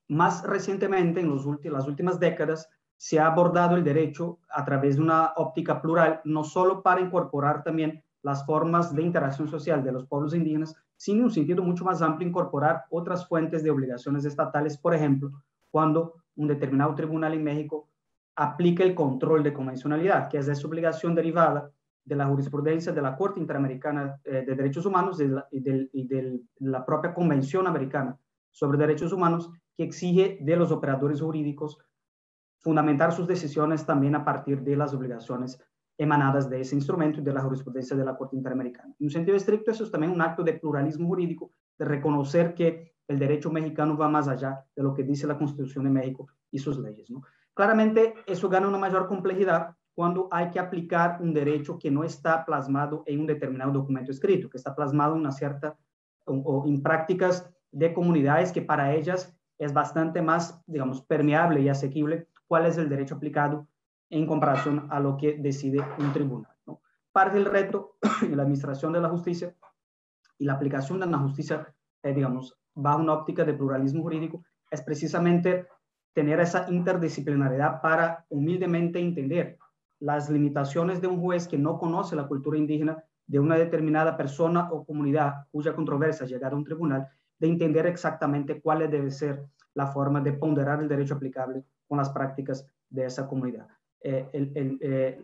Más recientemente, en las últimas décadas, se ha abordado el derecho a través de una óptica plural, no solo para incorporar también las formas de interacción social de los pueblos indígenas, sino en un sentido mucho más amplio incorporar otras fuentes de obligaciones estatales, por ejemplo, cuando un determinado tribunal en México aplica el control de convencionalidad, que es esa obligación derivada de la jurisprudencia de la Corte Interamericana de Derechos Humanos y de la propia Convención Americana sobre Derechos Humanos, que exige de los operadores jurídicos fundamentar sus decisiones también a partir de las obligaciones emanadas de ese instrumento y de la jurisprudencia de la Corte Interamericana. En un sentido estricto, eso es también un acto de pluralismo jurídico, de reconocer que el derecho mexicano va más allá de lo que dice la Constitución de México y sus leyes, ¿no? Claramente, eso gana una mayor complejidad cuando hay que aplicar un derecho que no está plasmado en un determinado documento escrito, que está plasmado en una cierta o en prácticas de comunidades que para ellas es bastante más, digamos, permeable y asequible cuál es el derecho aplicado en comparación a lo que decide un tribunal, ¿no? Parte del reto en la administración de la justicia y la aplicación de la justicia, digamos, bajo una óptica de pluralismo jurídico, es precisamente tener esa interdisciplinariedad para humildemente entender las limitaciones de un juez que no conoce la cultura indígena de una determinada persona o comunidad cuya controversia llegara a un tribunal, de entender exactamente cuál debe ser la forma de ponderar el derecho aplicable con las prácticas de esa comunidad.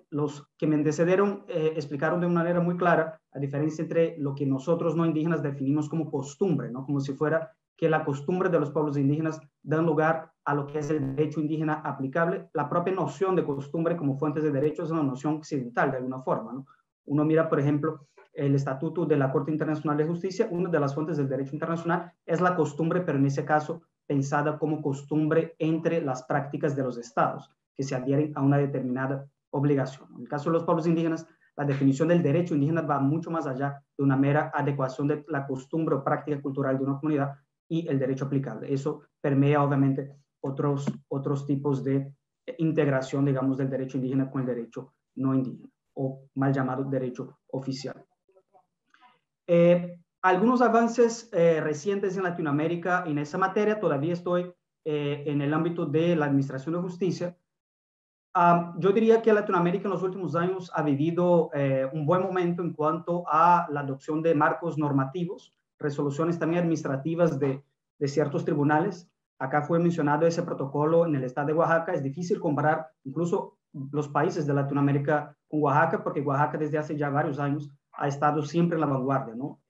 Los que me antecedieron explicaron de una manera muy clara la diferencia entre lo que nosotros no indígenas definimos como costumbre, ¿no? Como si fuera que la costumbre de los pueblos indígenas dan lugar a lo que es el derecho indígena aplicable. La propia noción de costumbre como fuentes de derecho es una noción occidental de alguna forma, ¿no? Uno mira, por ejemplo, el Estatuto de la Corte Internacional de Justicia, una de las fuentes del derecho internacional es la costumbre, pero en ese caso pensada como costumbre entre las prácticas de los estados que se adhieren a una determinada obligación. En el caso de los pueblos indígenas, la definición del derecho indígena va mucho más allá de una mera adecuación de la costumbre o práctica cultural de una comunidad y el derecho aplicable. Eso permea obviamente otros tipos de integración, digamos, del derecho indígena con el derecho no indígena, o mal llamado derecho oficial. Algunos avances recientes en Latinoamérica en esa materia, todavía estoy en el ámbito de la administración de justicia. Yo diría que Latinoamérica en los últimos años ha vivido un buen momento en cuanto a la adopción de marcos normativos, resoluciones también administrativas de ciertos tribunales. Acá fue mencionado ese protocolo en el estado de Oaxaca. Es difícil comparar incluso los países de Latinoamérica con Oaxaca, porque Oaxaca desde hace ya varios años ha estado siempre en la vanguardia, ¿no?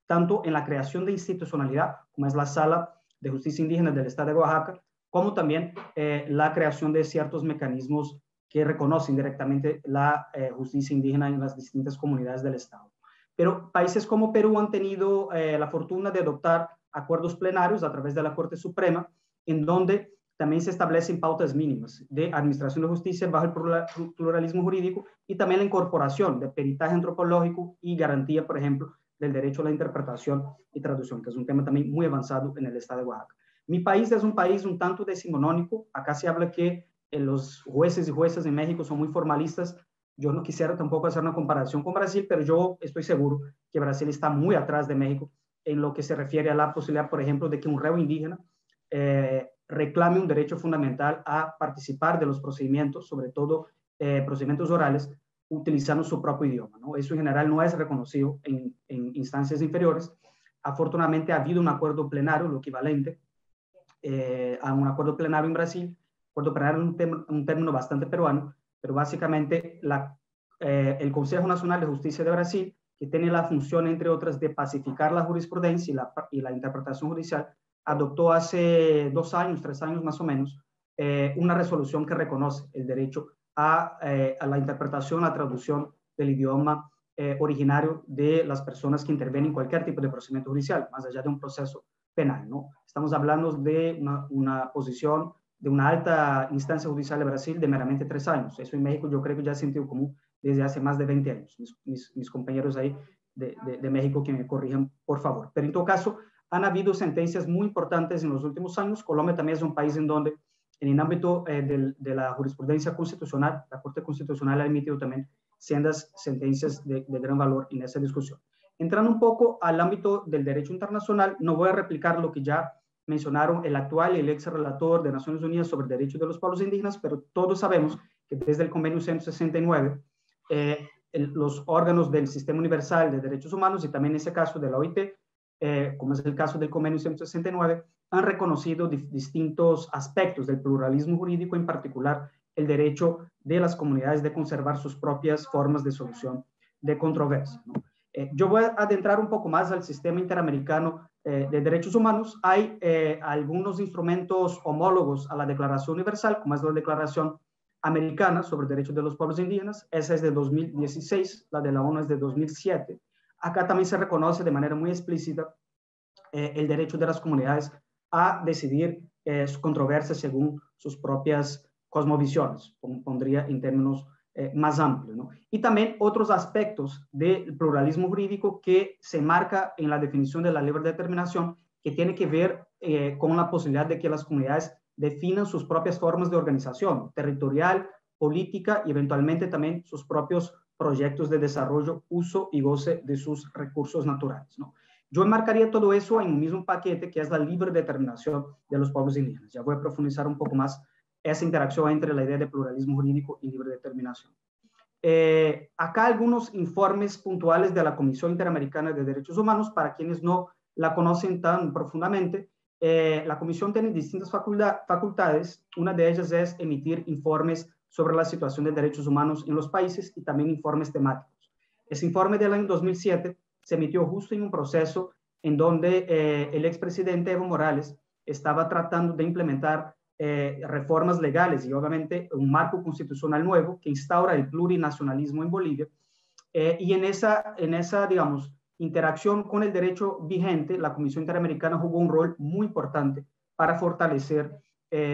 Tanto en la creación de institucionalidad, como es la Sala de Justicia Indígena del estado de Oaxaca, como también la creación de ciertos mecanismos que reconocen directamente la justicia indígena en las distintas comunidades del estado. Pero países como Perú han tenido la fortuna de adoptar acuerdos plenarios a través de la Corte Suprema, en donde también se establecen pautas mínimas de administración de justicia bajo el pluralismo jurídico y también la incorporación de peritaje antropológico y garantía, por ejemplo, del derecho a la interpretación y traducción, que es un tema también muy avanzado en el estado de Oaxaca. Mi país es un país un tanto decimonónico. Acá se habla que los jueces y juezas en México son muy formalistas. Yo no quisiera tampoco hacer una comparación con Brasil, pero yo estoy seguro que Brasil está muy atrás de México en lo que se refiere a la posibilidad, por ejemplo, de que un reo indígena reclame un derecho fundamental a participar de los procedimientos, sobre todo procedimientos orales, utilizando su propio idioma, ¿no? Eso en general no es reconocido en instancias inferiores. Afortunadamente ha habido un acuerdo plenario, lo equivalente a un acuerdo plenario en Brasil. Acuerdo plenario es un término bastante peruano, pero básicamente el Consejo Nacional de Justicia de Brasil, que tiene la función, entre otras, de pacificar la jurisprudencia y la interpretación judicial, adoptó hace 2 años, 3 años más o menos, una resolución que reconoce el derecho a la interpretación, a la traducción del idioma originario de las personas que intervienen en cualquier tipo de procedimiento judicial, más allá de un proceso penal, ¿no? Estamos hablando de una posición de una alta instancia judicial de Brasil de meramente 3 años. Eso en México yo creo que ya es sentido común desde hace más de 20 años. Mis compañeros ahí de México que me corrijan, por favor. Pero en todo caso, han habido sentencias muy importantes en los últimos años. Colombia también es un país en donde, en el ámbito de la jurisprudencia constitucional, la Corte Constitucional ha emitido también sendas sentencias de gran valor en esa discusión. Entrando un poco al ámbito del derecho internacional, no voy a replicar lo que ya mencionaron el actual y el ex relator de Naciones Unidas sobre derechos de los pueblos indígenas, pero todos sabemos que desde el Convenio 169, los órganos del Sistema Universal de Derechos Humanos y también en ese caso de la OIT, como es el caso del Convenio 169, han reconocido distintos aspectos del pluralismo jurídico, en particular el derecho de las comunidades de conservar sus propias formas de solución de controversia, ¿no? Yo voy a adentrar un poco más al sistema interamericano de derechos humanos. Hay algunos instrumentos homólogos a la Declaración Universal, como es la Declaración Americana sobre Derechos de los Pueblos Indígenas. Esa es de 2016, la de la ONU es de 2007. Acá también se reconoce de manera muy explícita el derecho de las comunidades a decidir sus controversias según sus propias cosmovisiones, como pondría en términos más amplios, ¿no? Y también otros aspectos del pluralismo jurídico que se marca en la definición de la libre determinación, que tiene que ver con la posibilidad de que las comunidades definan sus propias formas de organización territorial, política y eventualmente también sus propios proyectos de desarrollo, uso y goce de sus recursos naturales, ¿no? Yo enmarcaría todo eso en un mismo paquete que es la libre determinación de los pueblos indígenas. Ya voy a profundizar un poco más esa interacción entre la idea de pluralismo jurídico y libre determinación. Acá algunos informes puntuales de la Comisión Interamericana de Derechos Humanos, para quienes no la conocen tan profundamente. La Comisión tiene distintas facultades. Una de ellas es emitir informes sobre la situación de derechos humanos en los países y también informes temáticos. Ese informe del año 2007 se emitió justo en un proceso en donde el expresidente Evo Morales estaba tratando de implementar reformas legales y obviamente un marco constitucional nuevo que instaura el plurinacionalismo en Bolivia. Y en esa, digamos, interacción con el derecho vigente, la Comisión Interamericana jugó un rol muy importante para fortalecer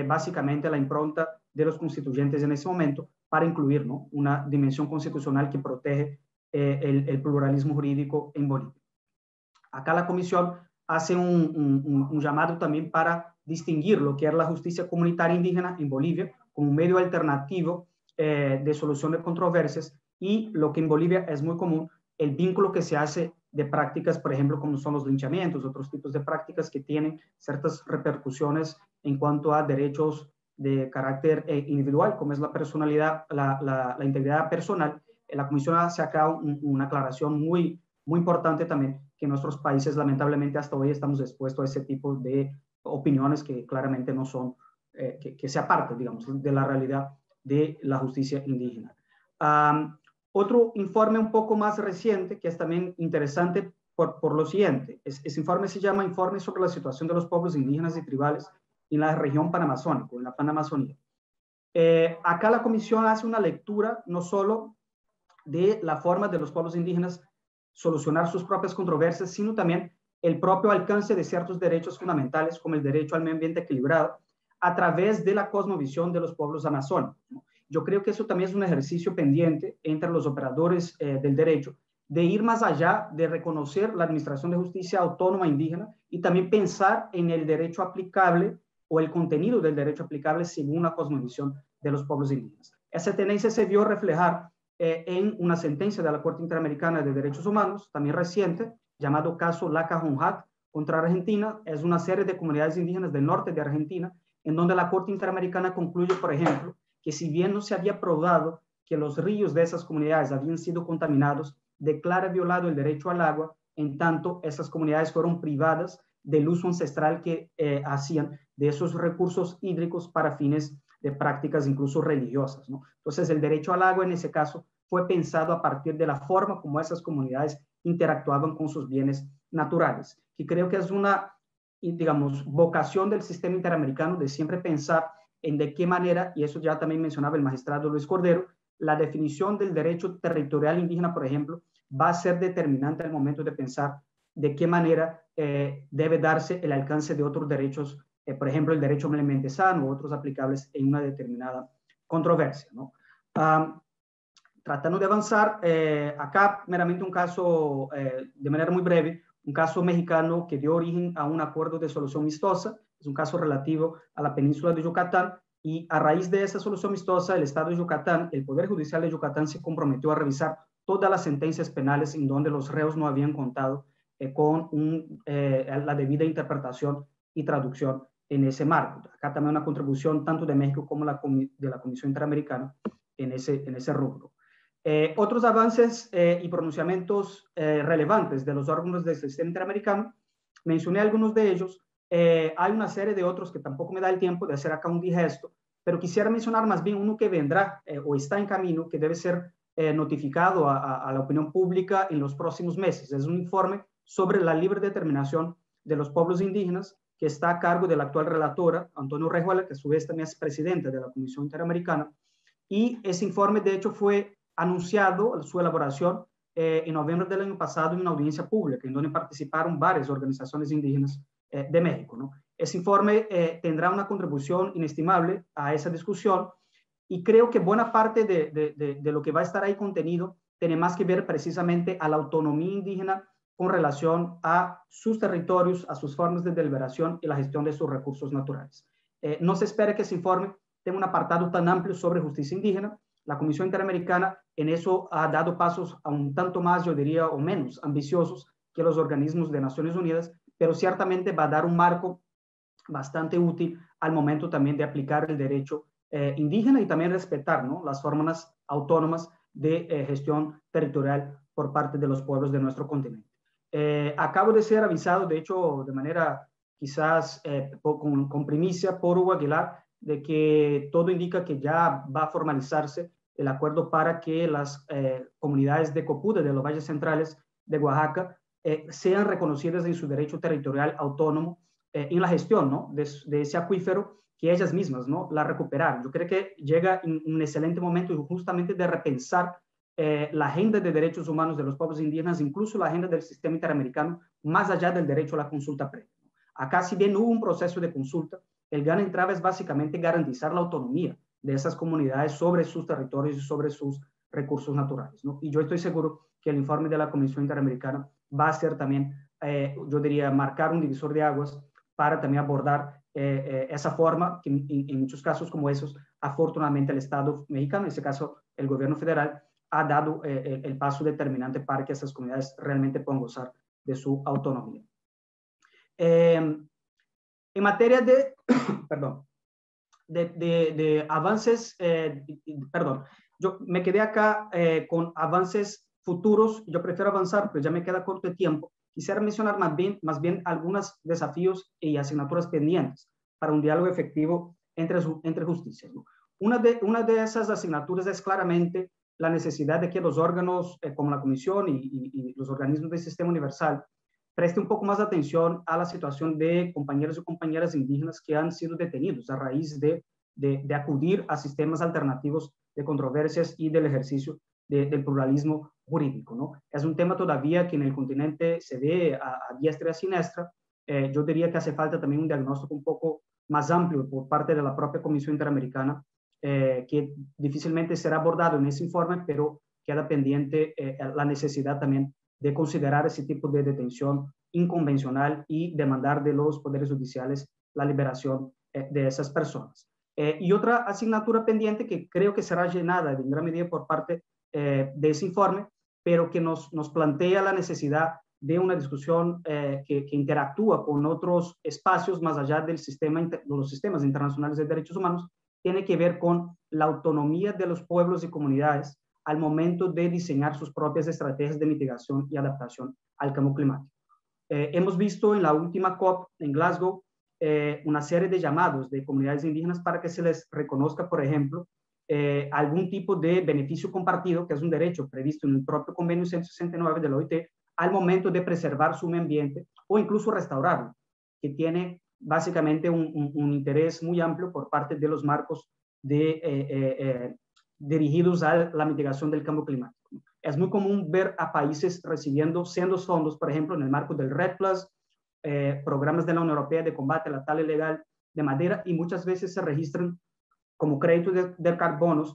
básicamente la impronta de los constituyentes en ese momento, para incluir, ¿no?, una dimensión constitucional que protege el pluralismo jurídico en Bolivia. Acá la Comisión hace un llamado también para distinguir lo que es la justicia comunitaria indígena en Bolivia como un medio alternativo de solución de controversias y lo que en Bolivia es muy común, el vínculo que se hace de prácticas, por ejemplo, como son los linchamientos, otros tipos de prácticas que tienen ciertas repercusiones en cuanto a derechos de carácter individual, como es la personalidad, la integridad personal. La Comisión hace acá una aclaración muy importante también, que en nuestros países lamentablemente hasta hoy estamos expuestos a ese tipo de opiniones que claramente no son, que se apartan, digamos, de la realidad de la justicia indígena. Otro informe un poco más reciente, que es también interesante por lo siguiente, ese informe se llama Informe sobre la situación de los pueblos indígenas y tribales en la región panamazónica, en la Panamazonía. Acá la Comisión hace una lectura no solo de la forma de los pueblos indígenas solucionar sus propias controversias, sino también el propio alcance de ciertos derechos fundamentales, como el derecho al medio ambiente equilibrado, a través de la cosmovisión de los pueblos amazónicos, ¿no? Yo creo que eso también es un ejercicio pendiente entre los operadores del derecho, de ir más allá de reconocer la administración de justicia autónoma indígena y también pensar en el derecho aplicable o el contenido del derecho aplicable según la cosmovisión de los pueblos indígenas. Esa tendencia se vio reflejar en una sentencia de la Corte Interamericana de Derechos Humanos, también reciente, llamado caso Laca-Honjat contra Argentina. Es una serie de comunidades indígenas del norte de Argentina, en donde la Corte Interamericana concluye, por ejemplo, que si bien no se había probado que los ríos de esas comunidades habían sido contaminados, declara violado el derecho al agua, en tanto esas comunidades fueron privadas del uso ancestral que hacían de esos recursos hídricos para fines de prácticas incluso religiosas, ¿no? Entonces, el derecho al agua en ese caso fue pensado a partir de la forma como esas comunidades interactuaban con sus bienes naturales. Y creo que es una, digamos, vocación del sistema interamericano de siempre pensar en de qué manera, y eso ya también mencionaba el magistrado Luis Cordero, la definición del derecho territorial indígena, por ejemplo, va a ser determinante al momento de pensar de qué manera debe darse el alcance de otros derechos, por ejemplo, el derecho ambientalmente sano u otros aplicables en una determinada controversia, ¿no? Tratando de avanzar, acá meramente un caso, de manera muy breve, un caso mexicano que dio origen a un acuerdo de solución amistosa, es un caso relativo a la península de Yucatán, y a raíz de esa solución amistosa, el Estado de Yucatán, el Poder Judicial de Yucatán se comprometió a revisar todas las sentencias penales en donde los reos no habían contado con la debida interpretación y traducción en ese marco. Acá también una contribución tanto de México como de la Comisión Interamericana en ese rubro. Otros avances y pronunciamientos relevantes de los órganos del sistema interamericano, mencioné algunos de ellos. Hay una serie de otros que tampoco me da el tiempo de hacer acá un digesto, pero quisiera mencionar más bien uno que vendrá o está en camino, que debe ser notificado a la opinión pública en los próximos meses. Es un informe sobre la libre determinación de los pueblos indígenas, que está a cargo de la actual relatora, Antonio Rejuela, que a su vez también es presidente de la Comisión Interamericana, y ese informe de hecho fue anunciado su elaboración en noviembre del año pasado en una audiencia pública, en donde participaron varias organizaciones indígenas de México, ¿no? Ese informe tendrá una contribución inestimable a esa discusión, y creo que buena parte de lo que va a estar ahí contenido tiene más que ver precisamente a la autonomía indígena con relación a sus territorios, a sus formas de deliberación y la gestión de sus recursos naturales. No se espera que ese informe tenga un apartado tan amplio sobre justicia indígena. La Comisión Interamericana en eso ha dado pasos a un tanto más, yo diría, o menos ambiciosos que los organismos de Naciones Unidas, pero ciertamente va a dar un marco bastante útil al momento también de aplicar el derecho indígena y también respetar, ¿no?, las formas autónomas de gestión territorial por parte de los pueblos de nuestro continente. Acabo de ser avisado, de hecho, de manera quizás con primicia por Hugo Aguilar, de que todo indica que ya va a formalizarse el acuerdo para que las comunidades de Copude, de los valles centrales de Oaxaca, sean reconocidas en su derecho territorial autónomo en la gestión, ¿no?, de ese acuífero, que ellas mismas, ¿no?, la recuperaron. Yo creo que llega en un excelente momento justamente de repensar la agenda de derechos humanos de los pueblos indígenas, incluso la agenda del sistema interamericano, más allá del derecho a la consulta previa. Acá, si bien hubo un proceso de consulta, el gran entrave es básicamente garantizar la autonomía de esas comunidades sobre sus territorios y sobre sus recursos naturales, ¿no? Y yo estoy seguro que el informe de la Comisión Interamericana va a ser también, yo diría, marcar un divisor de aguas para también abordar esa forma que en muchos casos como esos, afortunadamente el Estado mexicano, en este caso el gobierno federal, ha dado el paso determinante para que esas comunidades realmente puedan gozar de su autonomía. En materia de, perdón, de avances, yo me quedé acá con avances futuros. Yo prefiero avanzar, pero ya me queda corto de tiempo. Quisiera mencionar más bien algunos desafíos y asignaturas pendientes para un diálogo efectivo entre justicias, ¿no? Una de esas asignaturas es claramente la necesidad de que los órganos como la Comisión y los organismos del Sistema Universal presten un poco más de atención a la situación de compañeros y compañeras indígenas que han sido detenidos a raíz de acudir a sistemas alternativos de controversias y del ejercicio del pluralismo jurídico, ¿no? Es un tema todavía que en el continente se ve a diestra y a siniestra. Yo diría que hace falta también un diagnóstico un poco más amplio por parte de la propia Comisión Interamericana, que difícilmente será abordado en ese informe, pero queda pendiente la necesidad también de considerar ese tipo de detención inconvencional y demandar de los poderes judiciales la liberación de esas personas. Y otra asignatura pendiente que creo que será llenada en gran medida por parte de ese informe, pero que nos plantea la necesidad de una discusión que interactúa con otros espacios más allá del sistema, de los sistemas internacionales de derechos humanos, tiene que ver con la autonomía de los pueblos y comunidades al momento de diseñar sus propias estrategias de mitigación y adaptación al cambio climático. Hemos visto en la última COP en Glasgow una serie de llamados de comunidades indígenas para que se les reconozca, por ejemplo, algún tipo de beneficio compartido, que es un derecho previsto en el propio convenio 169 de la OIT, al momento de preservar su medio ambiente o incluso restaurarlo, que tiene básicamente un interés muy amplio por parte de los marcos dirigidos a la mitigación del cambio climático. Es muy común ver a países recibiendo sendos fondos, por ejemplo, en el marco del REDD+, programas de la Unión Europea de combate a la tala ilegal de madera, y muchas veces se registran como créditos de carbonos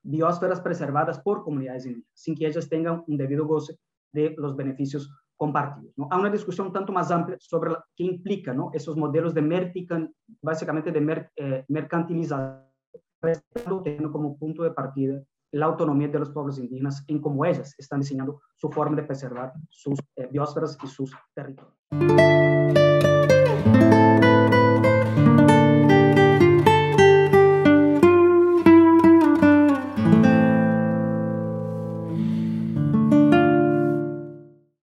biosferas preservadas por comunidades indígenas, sin que ellas tengan un debido goce de los beneficios compartidos, ¿no? Hay una discusión tanto más amplia sobre qué implica, ¿no?, esos modelos de básicamente de mercantilización, teniendo como punto de partida la autonomía de los pueblos indígenas en cómo ellas están diseñando su forma de preservar sus biosferas y sus territorios.